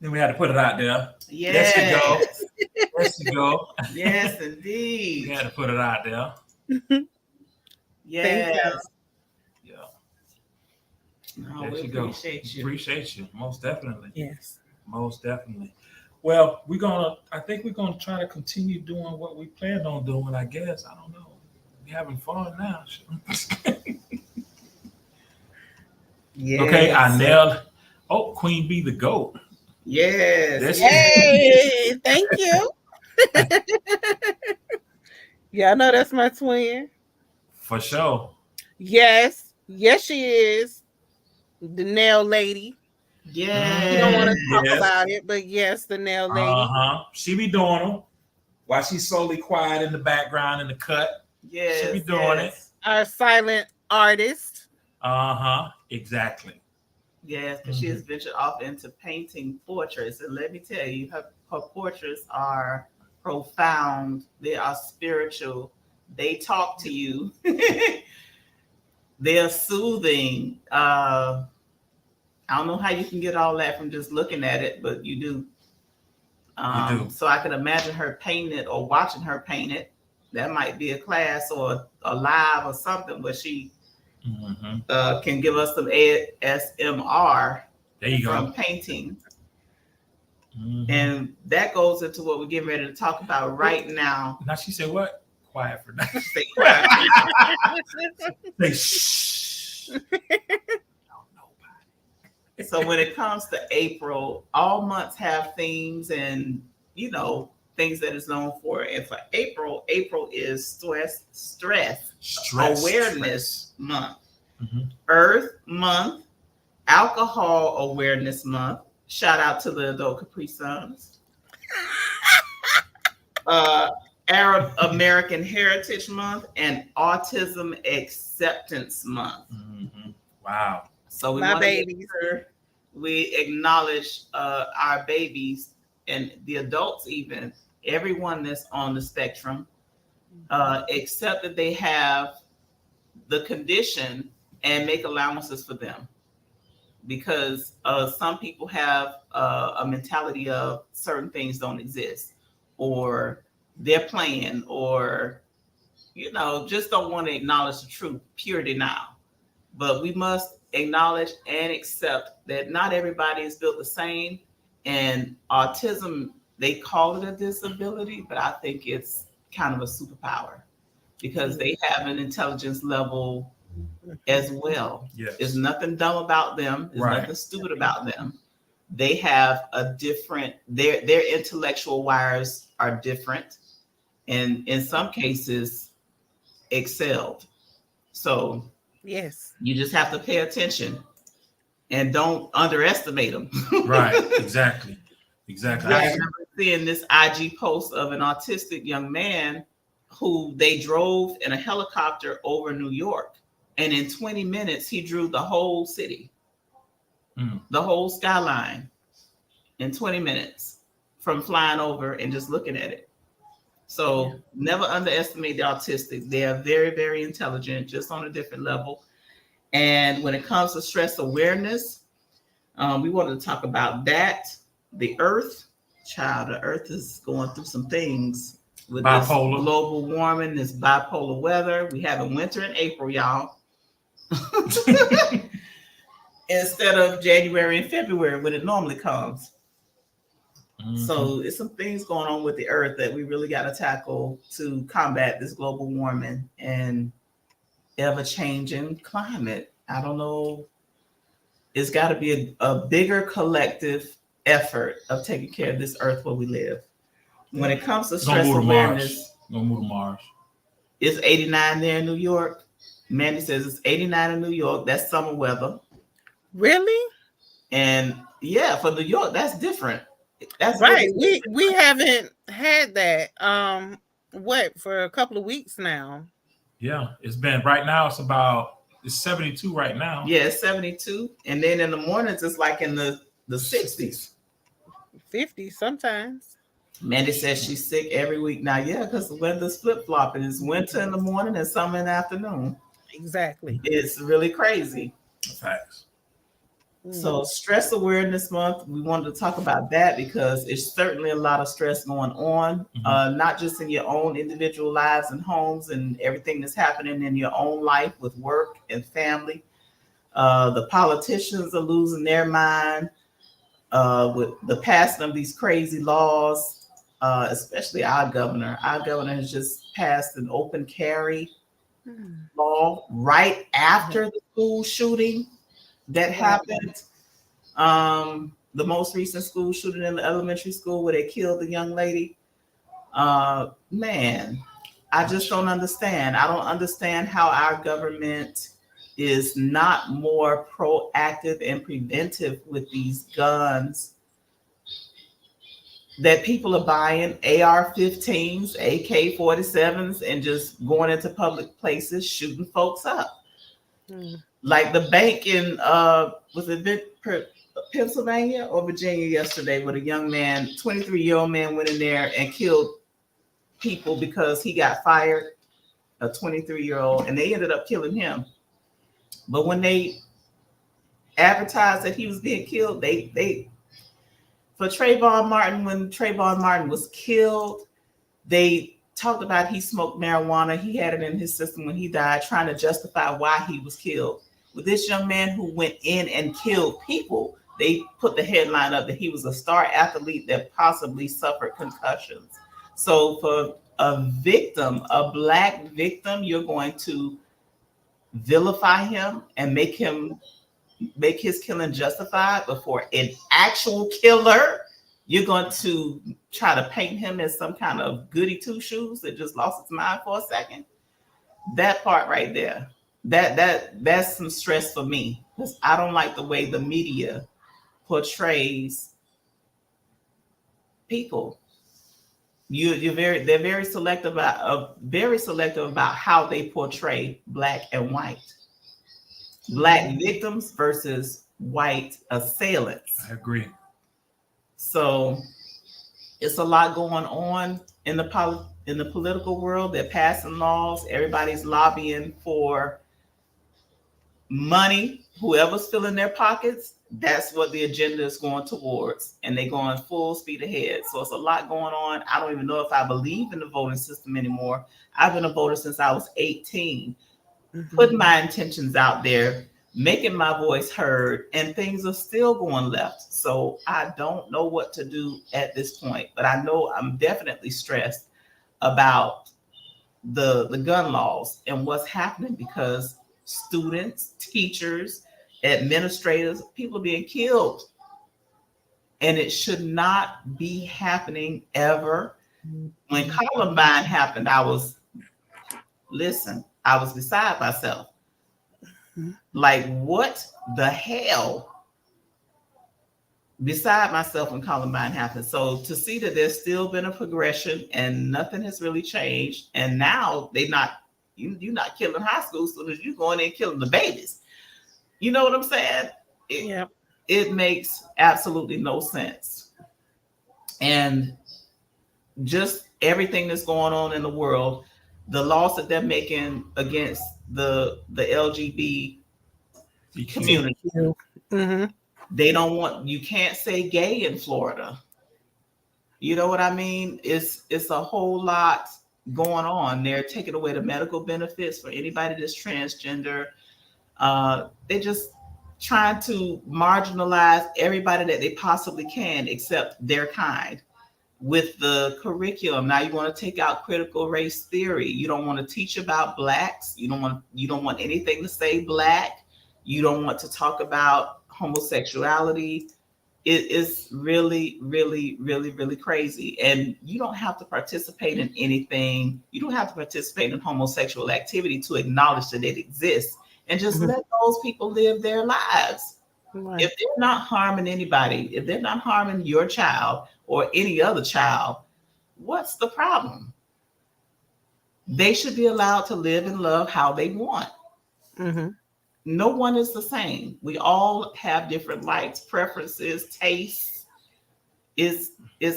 Then we had to put it out there. Yes. There you go. Yes, indeed. We had to put it out there. Yes. Yeah. No, There we you go. appreciate you. Most definitely. Yes. Most definitely. Well, I think we're gonna try to continue doing what we planned on doing, I guess. I don't know. We're having fun now. Yes. Okay, I nailed. Oh, Queen Bee the GOAT. Yes. Hey, thank you. Yeah, I know that's my twin. For sure. Yes, she is the nail lady. Yeah. You don't want to talk about it, but yes, the nail lady. She be doing them while she's solely quiet in the background in the cut. Yes. She be doing it. Our silent artist. Exactly. Yes, because she has ventured off into painting portraits. And let me tell you, her portraits are profound. They are spiritual. They talk to you. They're soothing. I don't know how you can get all that from just looking at it, but you do. You do. So I can imagine her painting it or watching her paint it. That might be a class or a live or something where she can give us some ASMR from painting. And that goes into what we're getting ready to talk about right now. Now she said what? Quiet for now. Stay quiet. Say shh. So when it comes to April, all months have themes and, things that is known for. And for April is stress awareness month, Earth month, alcohol awareness month. Shout out to the adult Capri Suns. Arab American Heritage Month and Autism Acceptance Month. Wow. So we want to make sure we acknowledge our babies and the adults, even everyone that's on the spectrum, accept that they have the condition and make allowances for them. Because some people have a mentality of certain things don't exist, or they're playing, or, just don't want to acknowledge the truth, pure denial. But we must acknowledge and accept that not everybody is built the same. And autism, they call it a disability, but I think it's kind of a superpower because they have an intelligence level as well. Yes. There's nothing dumb about them. There's Right. nothing stupid about them. They have a different, their intellectual wires are different, and in some cases excelled. So Yes. you just have to pay attention and don't underestimate them. Right. Exactly. I remember seeing this IG post of an autistic young man who they drove in a helicopter over New York. And in 20 minutes, he drew the whole city, the whole skyline in 20 minutes from flying over and just looking at it. So never underestimate the autistic. They are very, very intelligent, just on a different level. And when it comes to stress awareness, we wanted to talk about that. The earth, child, the earth is going through some things with bipolar. This global warming, this bipolar weather. We have a winter in April, y'all. Instead of January and February when it normally comes. So it's some things going on with the earth that we really got to tackle to combat this global warming and ever-changing climate. I don't know. It's got to be a bigger collective effort of taking care of this earth where we live. When it comes to stress awareness, Gonna move to Mars. It's 89 there in New York. Mandy says it's 89 in New York. That's summer weather. Really? And yeah, for New York, that's different. That's right. Really we haven't had that for a couple of weeks now. Yeah, it's been right now. It's 72 right now. Yeah, it's 72, and then in the mornings it's like in the 60s, 50 sometimes. Mandy says she's sick every week now. Yeah, because the weather's flip flopping. It's winter in the morning and summer in the afternoon. Exactly. It's really crazy. Facts. So Stress Awareness Month, we wanted to talk about that because it's certainly a lot of stress going on, not just in your own individual lives and homes and everything that's happening in your own life with work and family. The politicians are losing their mind with the passing of these crazy laws, especially our governor. Our governor has just passed an open carry law right after the school shooting that happened. The most recent school shooting in the elementary school where they killed the young lady. Man, I just don't understand. I don't understand how our government is not more proactive and preventive with these guns that people are buying, AR-15s, AK-47s, and just going into public places, shooting folks up. Like the bank in was it Pennsylvania or Virginia yesterday, where a young man, 23-year-old man, went in there and killed people because he got fired, a 23-year-old, and they ended up killing him. But when they advertised that he was being killed, they for Trayvon Martin, when Trayvon Martin was killed, they talked about he smoked marijuana. He had it in his system when he died, trying to justify why he was killed. With this young man who went in and killed people, they put the headline up that he was a star athlete that possibly suffered concussions. So for a victim, a Black victim, you're going to vilify him and make his killing justified. But for an actual killer, you're going to try to paint him as some kind of goody two shoes that just lost its mind for a second. That part right there, that's some stress for me, because I don't like the way the media portrays people. They're very selective about how they portray Black and white, Black victims versus white assailants. I agree. So it's a lot going on in the political world. They're passing laws. Everybody's lobbying for money. Whoever's filling their pockets, that's what the agenda is going towards, and they're going full speed ahead. So it's a lot going on. I don't even know if I believe in the voting system anymore. I've been a voter since I was 18, putting my intentions out there, making my voice heard, and things are still going left. So I don't know what to do at this point, but I know I'm definitely stressed about the gun laws and what's happening, because students, teachers, administrators, people are being killed. And it should not be happening ever. When Columbine happened, I was beside myself. Like, what the hell? Beside myself when Columbine happened. So to see that there's still been a progression and nothing has really changed, and now you're not killing high school students, you're going in and killing the babies. You know what I'm saying? It makes absolutely no sense. And just everything that's going on in the world, the laws that they're making against the LGBT community. Mm-hmm. They don't want, you can't say gay in Florida. You know what I mean? It's a whole lot going on. They're taking away the medical benefits for anybody that's transgender. They just trying to marginalize everybody that they possibly can except their kind. With the curriculum, now you want to take out critical race theory. You don't want to teach about blacks. You don't want anything to say black. You don't want to talk about homosexuality. It is really, really, really, really crazy. And you don't have to participate in anything. You don't have to participate in homosexual activity to acknowledge that it exists. And just let those people live their lives. Right. If they're not harming anybody, if they're not harming your child or any other child, what's the problem? They should be allowed to live and love how they want. Mm-hmm. No one is the same. We all have different likes, preferences, tastes. Is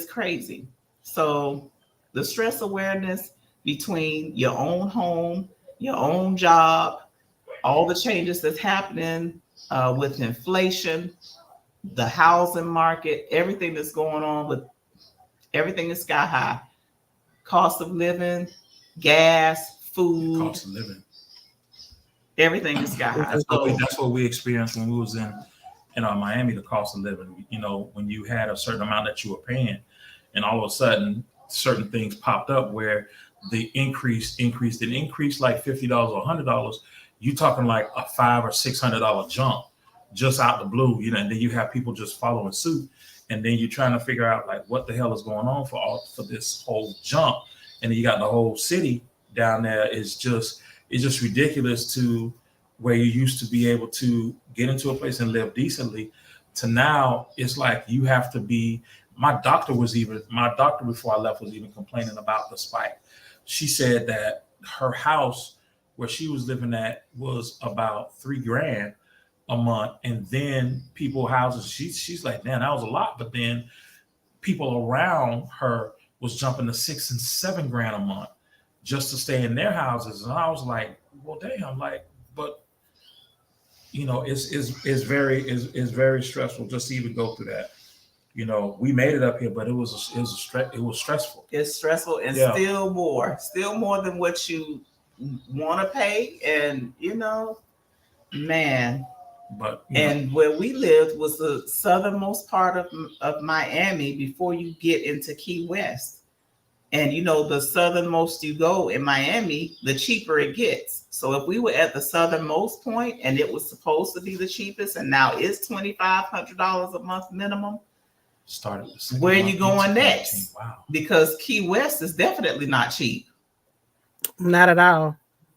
crazy. So the stress awareness between your own home, your own job, all the changes that's happening with inflation, the housing market, everything that's going on with everything is sky high. Cost of living, gas, food. Cost of living. Everything is sky high. That's what we experienced when we was in Miami, the cost of living. You know, when you had a certain amount that you were paying, and all of a sudden certain things popped up where the increased like $50 or $100. You talking like a $500 or $600 jump just out the blue, you know, and then you have people just following suit, and then you're trying to figure out like what the hell is going on for this whole jump, and then you got the whole city down there. It's just ridiculous to where you used to be able to get into a place and live decently to now it's like you have to be. My doctor before I left was even complaining about the spike. She said that her house where she was living at was about $3,000 a month, and then people houses. She's like, man, that was a lot. But then people around her was jumping to $6,000 and $7,000 a month just to stay in their houses, and I was like, well, damn, like, but you know, it's very stressful just to even go through that. You know, we made it up here, but it was stressful. It's stressful, and still more than what you want to pay, and you know, man. But and where we lived was the southernmost part of Miami before you get into Key West, and you know, the southernmost you go in Miami, the cheaper it gets. So if we were at the southernmost point and it was supposed to be the cheapest, and now it's $2,500 a month minimum. Where are you going next? Wow. Because Key West is definitely not cheap. Not at all.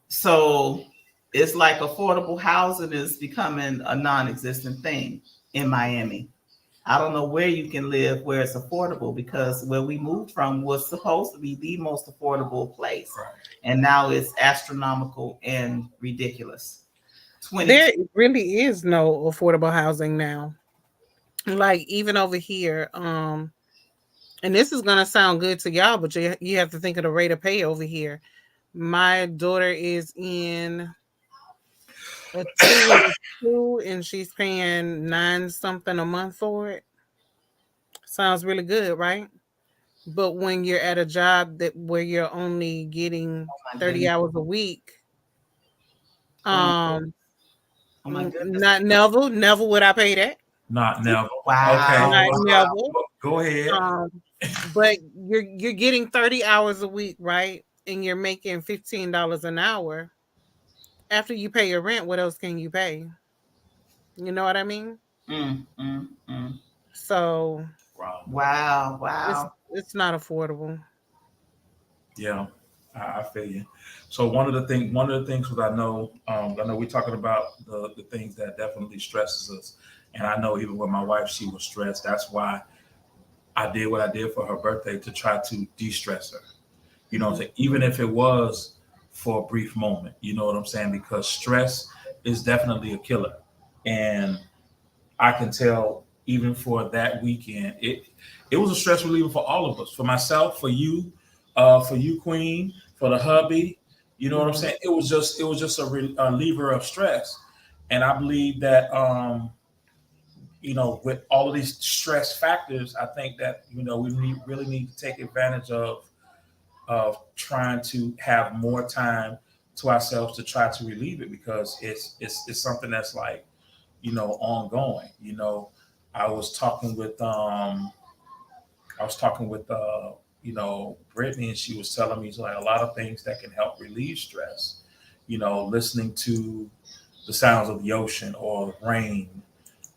So it's like affordable housing is becoming a non-existent thing in Miami. I don't know where you can live where it's affordable, because where we moved from was supposed to be the most affordable place. Right. And now it's astronomical and ridiculous. There really is no affordable housing now. Like even over here, and this is gonna sound good to y'all, but you have to think of the rate of pay over here. My daughter is in a 2 and she's paying $9 something a month for it. Sounds really good, right? But when you're at a job where you're only getting 30 hours a week, not Neville would I pay that? Not Neville. Wow. Okay. Not Neville. Go ahead. But you're getting 30 hours a week, right? And you're making $15 an hour. after you pay your rent, what else can you pay? You know what I mean? Mm. So Wow. it's not affordable. Yeah, I feel you. So one of the things that I know we're talking about the things that definitely stresses us, and I know even with my wife, she was stressed. That's why I did what I did for her birthday to try to de-stress her. You know what I'm saying? Even if it was for a brief moment, you know what I'm saying? Because stress is definitely a killer, and I can tell even for that weekend, it was a stress reliever for all of us, for myself, for you, Queen, for the hubby. You know what I'm saying? It was just a reliever of stress, and I believe that with all of these stress factors, I think that really need to take advantage of trying to have more time to ourselves to try to relieve it because it's something that's like ongoing. I was talking with Brittany, and she was telling me like a lot of things that can help relieve stress. Listening to the sounds of the ocean or rain.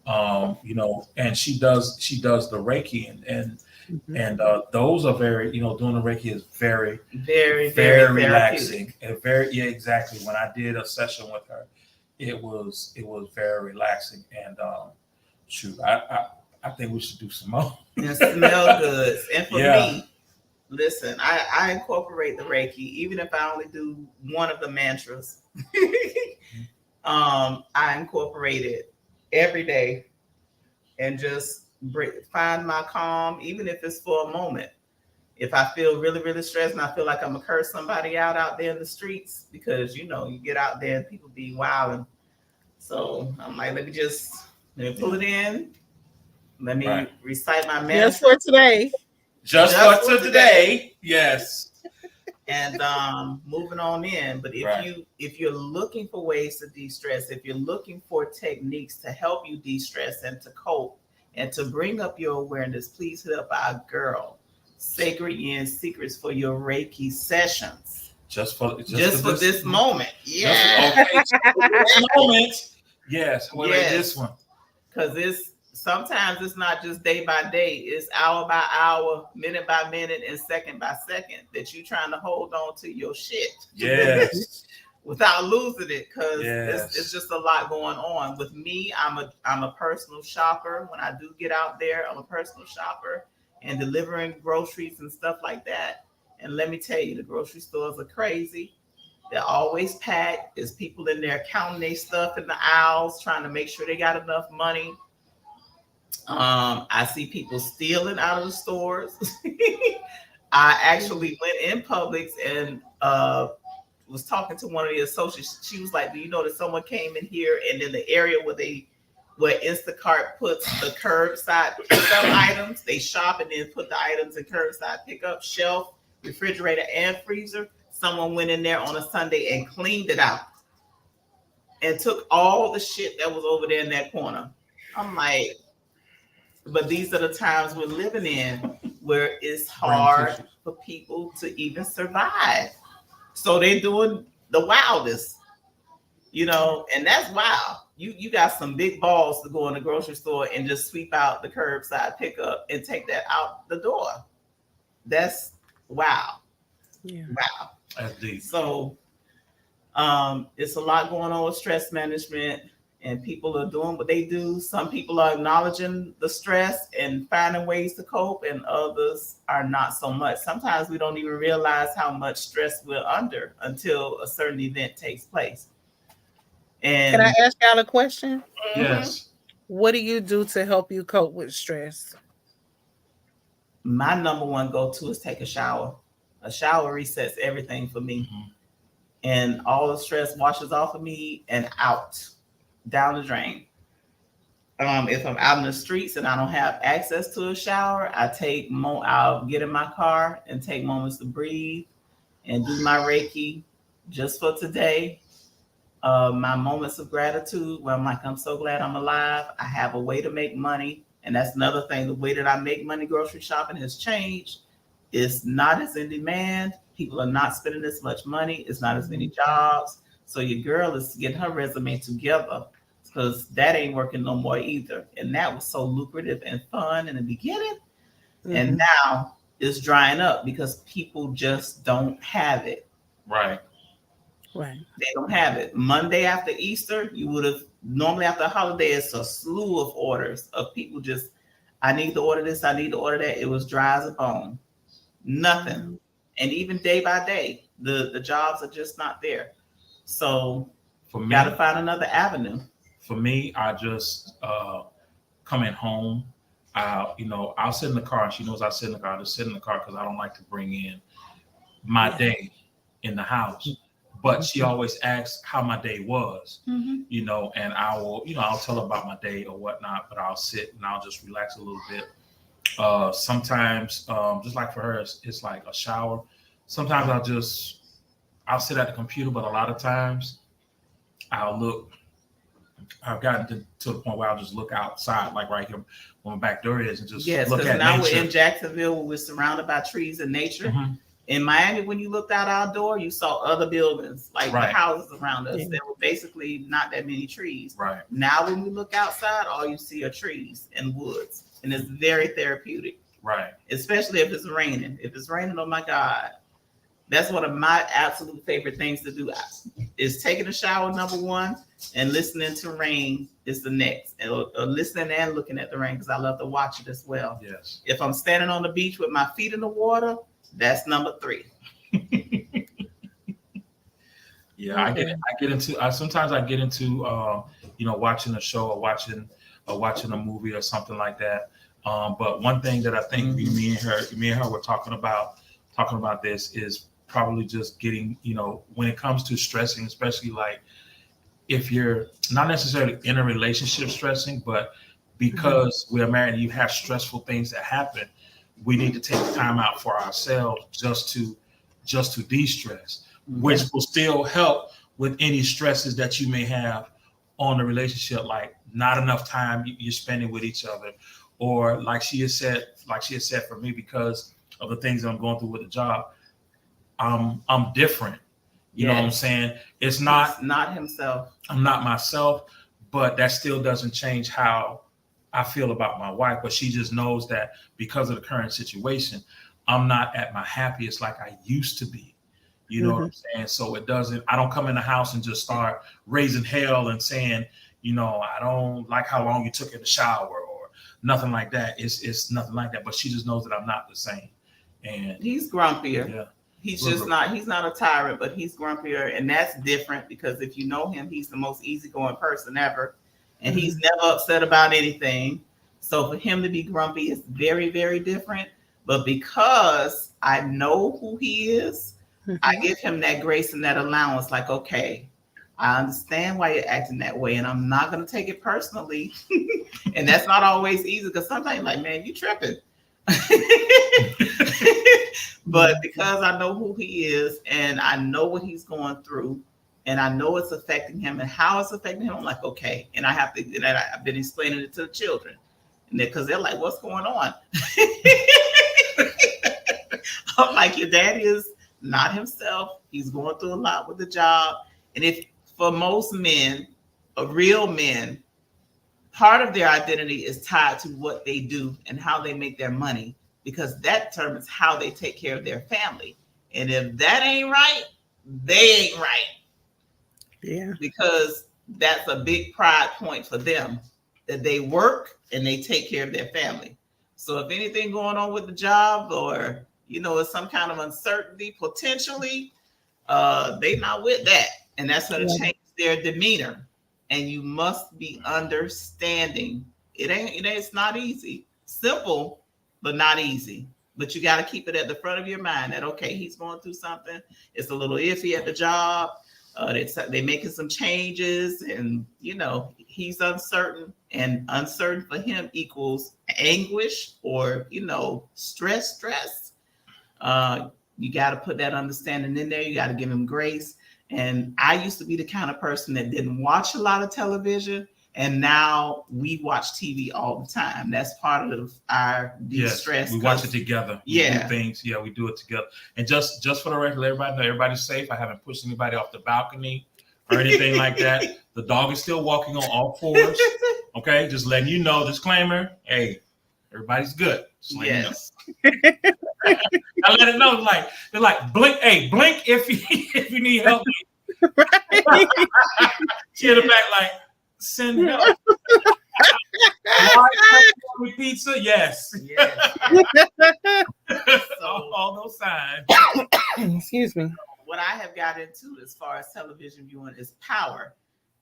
And she does the Reiki and those are very, doing the Reiki is very, Very, very very relaxing therapeutic. and very, yeah, exactly. When I did a session with her, it was very relaxing and shoot, I think we should do some more. And smell goods. And for Yeah. me, listen, I incorporate the Reiki, even if I only do one of the mantras. I incorporate it every day and just find my calm, even if it's for a moment. If I feel really, really stressed and I feel like I'm gonna curse somebody out there in the streets, because you get out there and people be wilding. So I'm like, let me pull it in. Let me Right. recite my Just mantra. for today. Just for today. Yes. And moving on in. But if you're looking for ways to de-stress, if you're looking for techniques to help you de-stress and to cope and to bring up your awareness, please hit up our girl, Sacred Yin Secrets for your Reiki sessions. Just for this moment. Yeah. Okay. This moment. Yes. Yes. This one. Because sometimes it's not just day by day, it's hour by hour, minute by minute, and second by second that you're trying to hold on to your shit. Yes. Without losing it, because Yes. it's just a lot going on. With me, I'm a personal shopper. When I do get out there, I'm a personal shopper and delivering groceries and stuff like that. And let me tell you, the grocery stores are crazy. They're always packed. There's people in there counting their stuff in the aisles, trying to make sure they got enough money. I see people stealing out of the stores. I actually went in Publix and was talking to one of the associates. She was like, "Do you know that someone came in here and in the area where Instacart puts the curbside pickup items, they shop and then put the items in curbside pickup, shelf, refrigerator, and freezer. Someone went in there on a Sunday and cleaned it out and took all the shit that was over there in that corner." I'm like, but these are the times we're living in where it's hard for people to even survive. So they're doing the wildest, and that's wild. You got some big balls to go in the grocery store and just sweep out the curbside pickup and take that out the door. That's wow. Yeah. Wow. That's deep. So it's a lot going on with stress management, and people are doing what they do. Some people are acknowledging the stress and finding ways to cope, and others are not so much. Sometimes we don't even realize how much stress we're under until a certain event takes place. And Can I ask y'all a question? Yes. What do you do to help you cope with stress? My number one go-to is take a shower. A shower resets everything for me. Mm-hmm. And all the stress washes off of me and out, down the drain. If I'm out in the streets and I don't have access to a shower, I'll get in my car and take moments to breathe and do my Reiki just for today. My moments of gratitude where I'm like, I'm so glad I'm alive. I have a way to make money. And that's another thing. The way that I make money grocery shopping has changed. It's not as in demand. People are not spending as much money. It's not as many jobs. So your girl is getting her resume together because that ain't working no more either. And that was so lucrative and fun in the beginning. Mm-hmm. And now it's drying up because people just don't have it. Right. Right. They don't have it. Monday after Easter, you would have normally after a holiday, it's a slew of orders of people just, I need to order this, I need to order that. It was dry as a bone. Nothing. Mm-hmm. And even day by day, the jobs are just not there. So For me, gotta find another avenue. For me, I just coming home. I'll sit in the car. She knows I sit in the car. I just sit in the car because I don't like to bring in my day in the house. But she always asks how my day was, and I will, I'll tell her about my day or whatnot, but I'll sit and I'll just relax a little bit. Sometimes, just like for her, it's like a shower. Sometimes I'll sit at the computer, but a lot of times I've gotten to the point where I'll just look outside, like right here where my back door is, and just look at now nature. We're in Jacksonville, where we're surrounded by trees and nature. Mm-hmm. In Miami, when you looked out our door, you saw other buildings, like the houses around us. Yeah. There were basically not that many trees. Right. Now, when we look outside, all you see are trees and woods, and it's very therapeutic. Right. Especially if it's raining. If it's raining, oh my God. That's one of my absolute favorite things to do is taking a shower, number one, and listening to rain is the next. And listening and looking at the rain because I love to watch it as well. Yes. If I'm standing on the beach with my feet in the water, that's number 3. Yeah, Okay. Sometimes I get into watching a show or watching a movie or something like that. But one thing that I think me and her were talking about this is probably just getting, when it comes to stressing, especially like if you're not necessarily in a relationship stressing, but because we're married and you have stressful things that happen, we need to take time out for ourselves just to de-stress, which will still help with any stresses that you may have on the relationship, like not enough time you're spending with each other, or like she has said for me, because of the things that I'm going through with the job, I'm different. You know what I'm saying? It's not himself. I'm not myself, but that still doesn't change how I feel about my wife. But she just knows that because of the current situation, I'm not at my happiest like I used to be. You know what I'm saying? So I don't come in the house and just start raising hell and saying, I don't like how long you took in the shower or nothing like that. It's nothing like that. But she just knows that I'm not the same. And he's grumpier. Yeah. He's not a tyrant, but he's grumpier. And that's different because if you know him, he's the most easygoing person ever. And he's never upset about anything. So for him to be grumpy is very, very different. But because I know who he is, I give him that grace and that allowance. Like, okay, I understand why you're acting that way, and I'm not going to take it personally. And that's not always easy because sometimes you're like, man, you tripping. But because I know who he is and I know what he's going through and I know it's affecting him and how it's affecting him, I'm like, okay. And I've been explaining it to the children because they're like, what's going on? I'm like, your daddy is not himself. He's going through a lot with the job. And if for most men, real men, part of their identity is tied to what they do and how they make their money, because that determines how they take care of their family. And if that ain't right, they ain't right. Yeah. Because that's a big pride point for them, that they work and they take care of their family. So if anything going on with the job or, it's some kind of uncertainty potentially, they not with that. And that's going to change their demeanor. And you must be understanding. It's not easy. Simple, but not easy. But you got to keep it at the front of your mind that, okay, he's going through something. It's a little iffy at the job. They're making some changes and, he's uncertain, and uncertain for him equals anguish or, stress. You got to put that understanding in there. You got to give him grace. And I used to be the kind of person that didn't watch a lot of television. And now we watch TV all the time. That's part of our de-stress. Yes, we watch it together. We do things. Yeah, we do it together. And just for the record, everybody know everybody's safe. I haven't pushed anybody off the balcony or anything like that. The dog is still walking on all fours. Okay, just letting you know. Disclaimer. Hey, everybody's good. Yes. I let it know. They're like blink. Hey, blink if you need help. Right. She in the back like send help. Large pepperoni pizza. Yes. all those signs. Excuse me. What I have got into as far as television viewing is Power.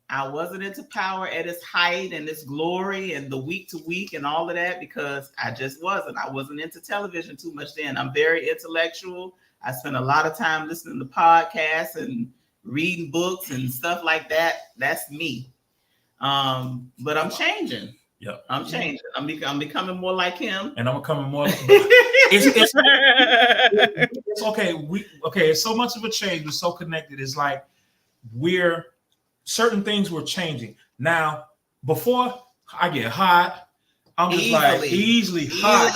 I wasn't into Power at its height and its glory and the week to week and all of that because I just wasn't. I wasn't into television too much then. I'm very intellectual. I spent a lot of time listening to podcasts and reading books and stuff like that. That's me. But I'm changing. Yep. I'm changing. I'm becoming more like him. And I'm becoming more like it's okay. It's so much of a change. We're so connected. It's like certain things were changing. Now, before I get hot, I'm just easily hot.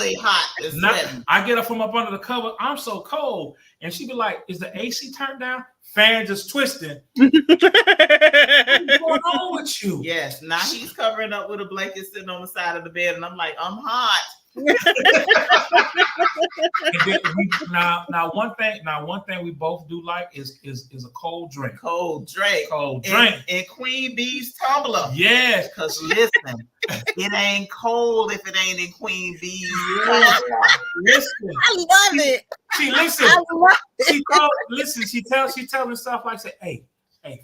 Now, I get up from up under the cover. I'm so cold. And she be like, is the AC turned down? Fan just twisting. What's going on with you? Yes. Now he's covering up with a blanket sitting on the side of the bed. And I'm like, I'm hot. Now one thing we both do like is a cold drink. And Queen Bee's tumbler. Yes. Because listen, it ain't cold if it ain't in Queen Bee's. Listen. I love it. She listen. I love it. She tells me stuff like, say, hey,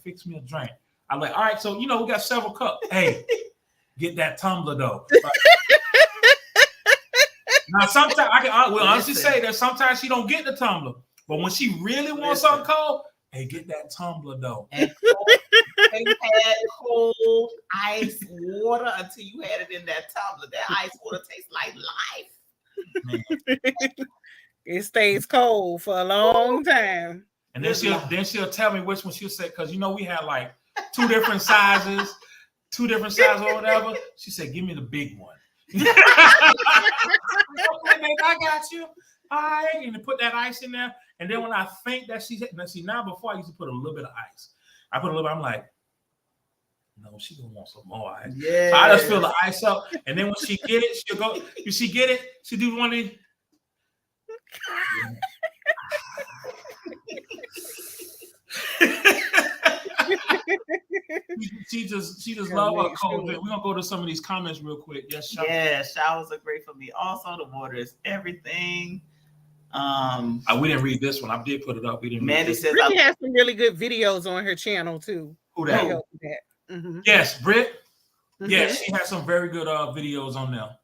fix me a drink. I'm like, all right, so we got several cups. Hey, get that tumbler though. Now, sometimes I will honestly say that sometimes she don't get the tumbler, but when she really wants something cold, hey, get that tumbler though. And you had cold ice water until you had it in that tumbler. That ice water tastes like life. It stays cold for a long time. And then she'll tell me which one she'll say, because we had like two different sizes or whatever. She said, give me the big one. Okay, babe, I got you. All right, and to put that ice in there, and then when I think that now before I used to put a little bit of ice. I put a little bit. I'm like, no, she gonna want some more ice. Yeah. So I just fill the ice up, and then when she get it, she'll go. If she get it, she do one of these. She just love her cold drink. We're gonna go to some of these comments real quick. Yes, showers are great for me. Also, the water is everything. We didn't read this one. I did put it up. We didn't. Mandy says Brittany has some really good videos on her channel too. Who that? Mm-hmm. Yes, Britt. Mm-hmm. Yes, she has some very good videos on there.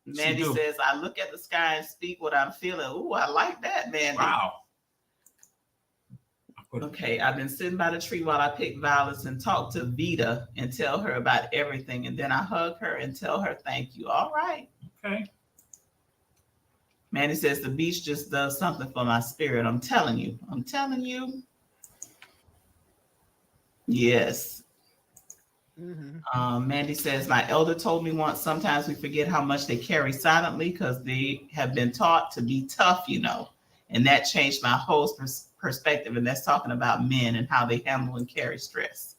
Mandy says, I look at the sky and speak what I'm feeling. Ooh, I like that, Mandy. Wow. Okay, I've been sitting by the tree while I pick violets and talk to Vita and tell her about everything. And then I hug her and tell her thank you. All right. Okay. Mandy says, the beach just does something for my spirit. I'm telling you. Yes. Mm-hmm. Mandy says, my elder told me once, sometimes we forget how much they carry silently because they have been taught to be tough, and that changed my whole perspective. And that's talking about men and how they handle and carry stress.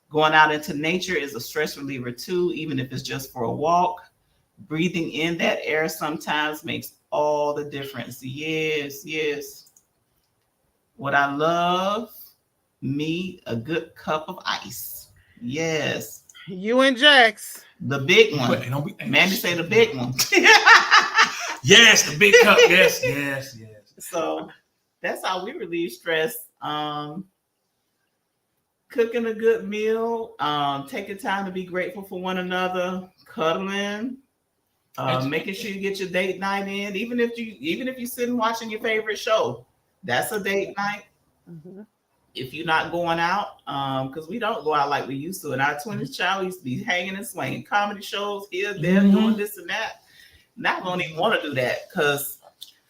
Going out into nature is a stress reliever too, even if it's just for a walk. Breathing in that air sometimes makes all the difference. Yes. What I love, me a good cup of ice. Yes. You and Jax. The big one. Mandy say the big one. Yes, the big cup. Yes. So that's how we relieve stress. Cooking a good meal, taking time to be grateful for one another, cuddling, making sure you get your date night in. Even if you're sitting watching your favorite show, that's a date night. Mm-hmm. If you're not going out, because we don't go out like we used to. In our 20s, child, we used to be hanging and swinging, comedy shows here, there, doing this and that. Not going to even want to do that because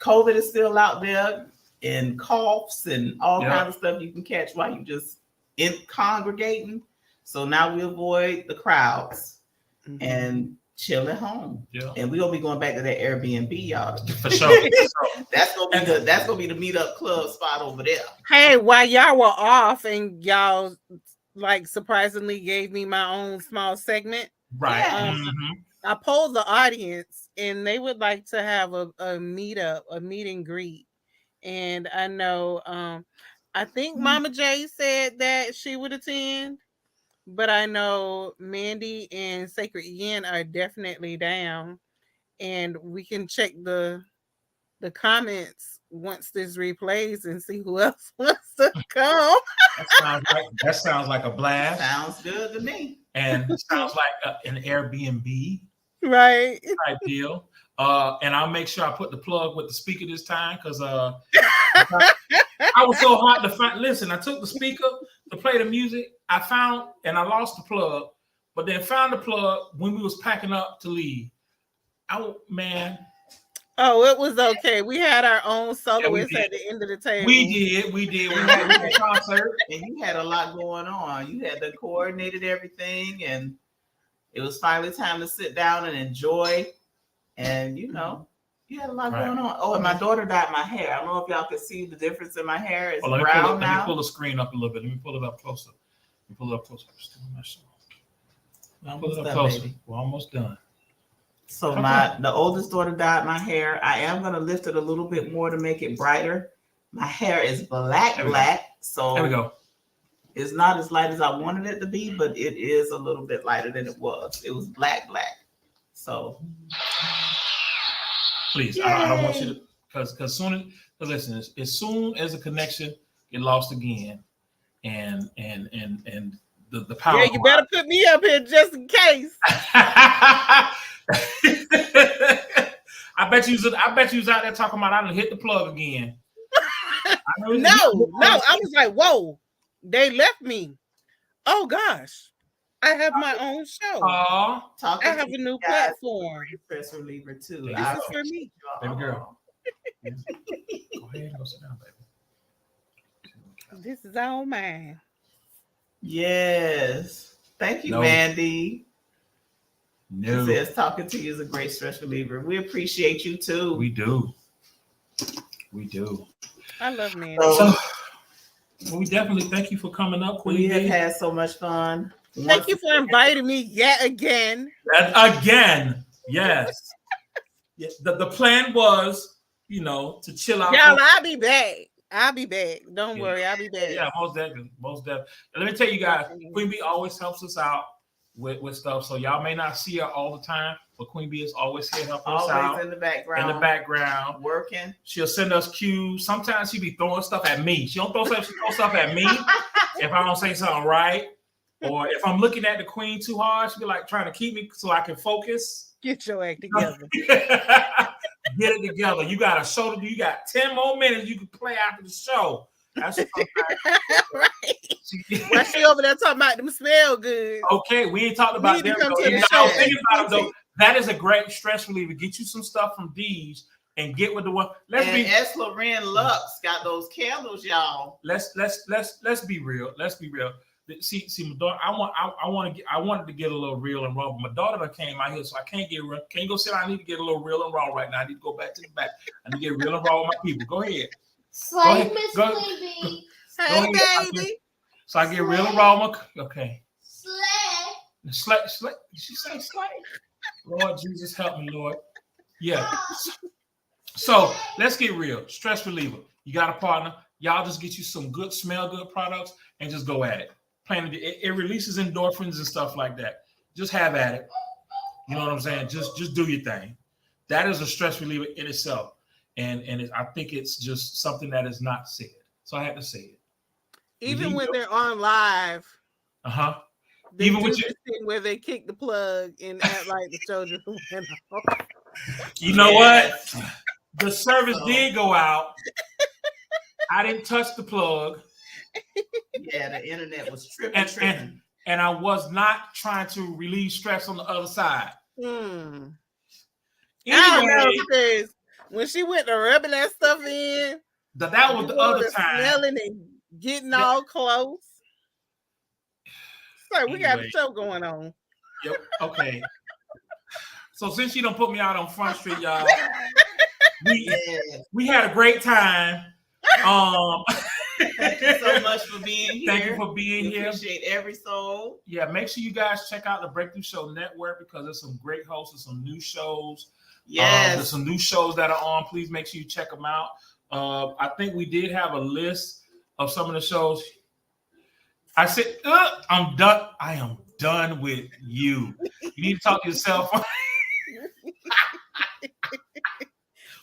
COVID is still out there and coughs and all kinds of stuff you can catch while you just congregating. So now we avoid the crowds and chill at home. Yeah. And we're gonna be going back to that Airbnb, y'all. For sure. That's gonna be the meetup club spot over there. Hey, while y'all were off and y'all like surprisingly gave me my own small segment. Right. Yeah. I polled the audience and they would like to have a meetup, a meet and greet. And I know I think Mama J said that she would attend, but I know Mandy and Sacred Yin are definitely down. And we can check the comments once this replays and see who else wants to come. That sounds like a blast. Sounds good to me. And sounds like an Airbnb Right. type deal. And I'll make sure I put the plug with the speaker this time because I was so hard to find. Listen, I took the speaker to play the music. I found and I lost the plug, but then found the plug when we was packing up to leave. Man. Oh, it was okay. We had our own soloist at the end of the table. We did. We had a concert. And you had a lot going on. You had coordinated everything, and it was finally time to sit down and enjoy. And you know, you had a lot going on. Oh, and my daughter dyed my hair. I don't know if y'all can see the difference in my hair. It's brown now. Let me pull the screen up a little bit. Let me pull it up closer. Pull it up closer. Pull it up closer. Baby. We're almost done. So the oldest daughter dyed my hair. I am gonna lift it a little bit more to make it brighter. My hair is black, so there we go. It's not as light as I wanted it to be, but it is a little bit lighter than it was. It was black. So please, I don't want you to because listen, as soon as a connection get lost again, and the power. Yeah, you better put me up here just in case. I bet you was out there talking about I done hit the plug again. No, I was like, whoa, they left me. Oh gosh, I have my own show. I have a new platform. Press reliever too. This is for me, baby girl. Go ahead, go sit down, baby. This is all mine. Yes, thank you, Mandy. No. She says talking to you is a great stress reliever. We appreciate you too. We do. I love Mandy. So, we definitely thank you for coming up, Queen. We have had so much fun. Thank you for inviting me yet again. Again, yes. Yes. The plan was, to chill out. Y'all, I'll be back. Don't worry, I'll be back. Yeah, most definitely. And let me tell you guys, Queen Bee always helps us out with stuff. So y'all may not see her all the time, but Queen Bee is always here helping us out. Always in the background. Working. She'll send us cues. Sometimes she be throwing stuff at me. She don't throw stuff at me if I don't say something right. Or if I'm looking at the queen too hard, she'll be like trying to keep me so I can focus. Get your act together. Get it together. You got a show to do. You got 10 more minutes you can play after the show. That's right. Why she over there talking about them smell good? Okay, we ain't talking about them. That is a great stress reliever. Get you some stuff from D's and get with the one. S. Loren Lux got those candles, y'all. Let's be real. See, my daughter. I wanted to get a little real and raw, but my daughter done came out here, so I can't go sit down. I need to get a little real and raw right now. I need to go back to the back. I need to get real and raw with my people. Go ahead. Slay Miss Baby. Hey, baby. So I get real and raw. Okay. Slay. Slay. Did she say slay? Lord Jesus, help me, Lord. Yeah. So let's get real. Stress reliever. You got a partner. Y'all just get you some good, smell good products and just go at it. It releases endorphins and stuff like that. Just have at it. You know what I'm saying? Just do your thing. That is a stress reliever in itself. And I think it's just something that is not said. So I had to say it. Even when they're on live. Even with this thing where they kick the plug and act like the show just went off. You know what? The service did go out. I didn't touch the plug. Yeah, the internet was tripping. And I was not trying to relieve stress on the other side. Anyway, Anyway, when she went to rubbing that stuff in, that was the other time. Smelling and getting all close. So we got a show going on. Yep. Okay. So since you don't put me out on Front Street, y'all, we had a great time. Thank you so much for being here. Thank you for being we here. Appreciate every soul. Yeah, make sure you guys check out the Breakthrough Show Network because there's some great hosts and some new shows. Yes. There's some new shows that are on. Please make sure you check them out. I think we did have a list of some of the shows. I said, I'm done. I am done with you. You need to talk to yourself.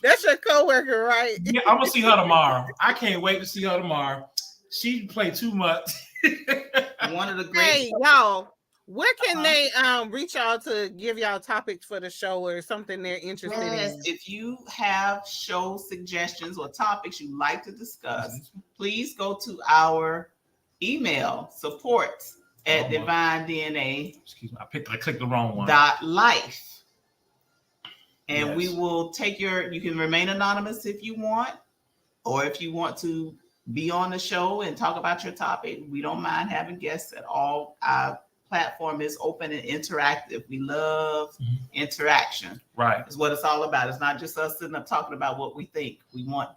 That's your coworker, right? Yeah, I'm gonna see her tomorrow. I can't wait to see her tomorrow. She played too much. One of the great. Hey, y'all, where can they reach y'all to give y'all topics for the show or something they're interested in? If you have show suggestions or topics you'd like to discuss, please go to our email support@divine DNA. Excuse me, I clicked the wrong one. .life. And we will take you can remain anonymous if you want, or if you want to be on the show and talk about your topic. We don't mind having guests at all. Our platform is open and interactive. We love interaction. Right. Is what it's all about. It's not just us sitting up talking about what we think. We want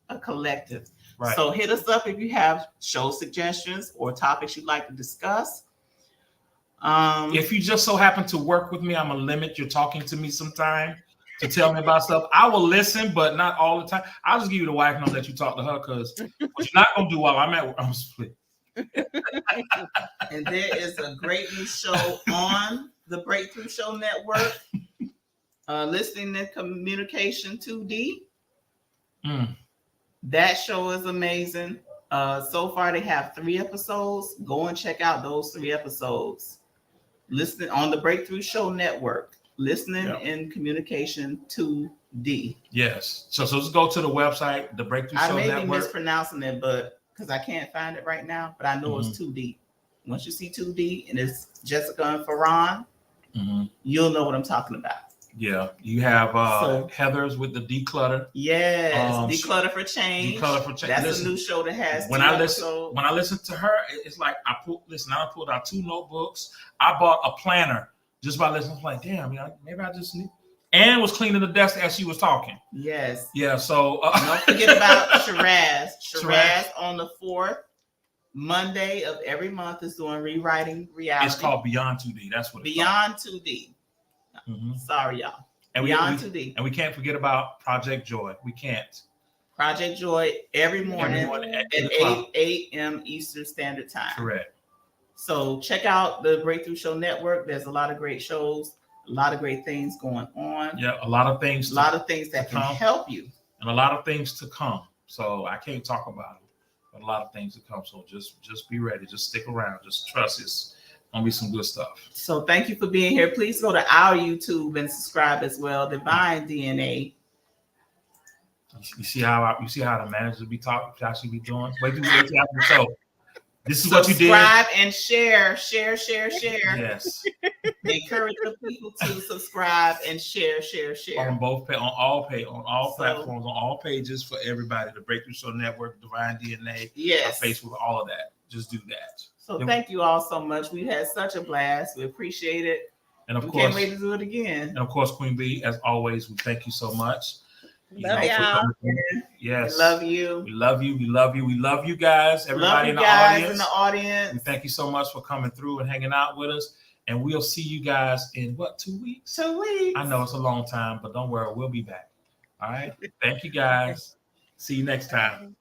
a collective. Right. So hit us up if you have show suggestions or topics you'd like to discuss. If you just so happen to work with me, I'm gonna limit your talking to me sometime to tell me about stuff. I will listen, but not all the time. I'll just give you the wife and I'll let you talk to her because what you're not gonna do while I'm at work, I'm split. And there is a great new show on the Breakthrough Show Network, Listening and Communication 2D. That show is amazing. So far, they have 3 episodes. Go and check out those 3 episodes. Listening on the Breakthrough Show Network, Listening and Communication 2D. Yes. So just go to the website, the Breakthrough Show Network. I may be mispronouncing it, but because I can't find it right now, but I know it's 2D. Once you see 2D and it's Jessica and Farron, you'll know what I'm talking about. Yeah, you have Heather's with the declutter. Yes, declutter for change. Declutter for change. That's a new show that has. When I listen to her, it's like I pulled out 2 notebooks. I bought a planner just by listening. I'm like, damn, maybe I just need. Ann was cleaning the desk as she was talking. Yes. Yeah. So don't forget about Shiraz. Shiraz on the 4th Monday of every month is doing Rewriting Reality. It's called Beyond 2D. That's what it's Beyond 2D. Sorry, y'all. And Beyond 2D. And we can't forget about Project Joy. We can't. Project Joy every morning at 8 a.m. Eastern Standard Time. Correct. So check out the Breakthrough Show Network. There's a lot of great shows, a lot of great things going on. Yeah, a lot of things. A lot of things that can help you. And a lot of things to come. So I can't talk about it, but a lot of things to come. So just be ready. Just stick around. Just trust it's gonna be some good stuff. So thank you for being here. Please go to our YouTube and subscribe as well. Divine DNA. You see how the manager be talking, how she be doing. Wait till after the show. This is what you did. Subscribe and share. Yes. Encourage the people to subscribe and share. On all platforms, on all pages for everybody. The Breakthrough Show Network, Divine DNA, Facebook, all of that. Just do that. So thank you all so much. We had such a blast. We appreciate it. And of we course, can't wait to do it again. And of course, Queen B, as always, we thank you so much. Love y'all. We Yes. love you. We love you. We love you. We love you guys. Everybody in the audience. We thank you so much for coming through and hanging out with us. And we'll see you guys in 2 weeks? 2 weeks. I know it's a long time, but don't worry, we'll be back. All right. Thank you guys. See you next time.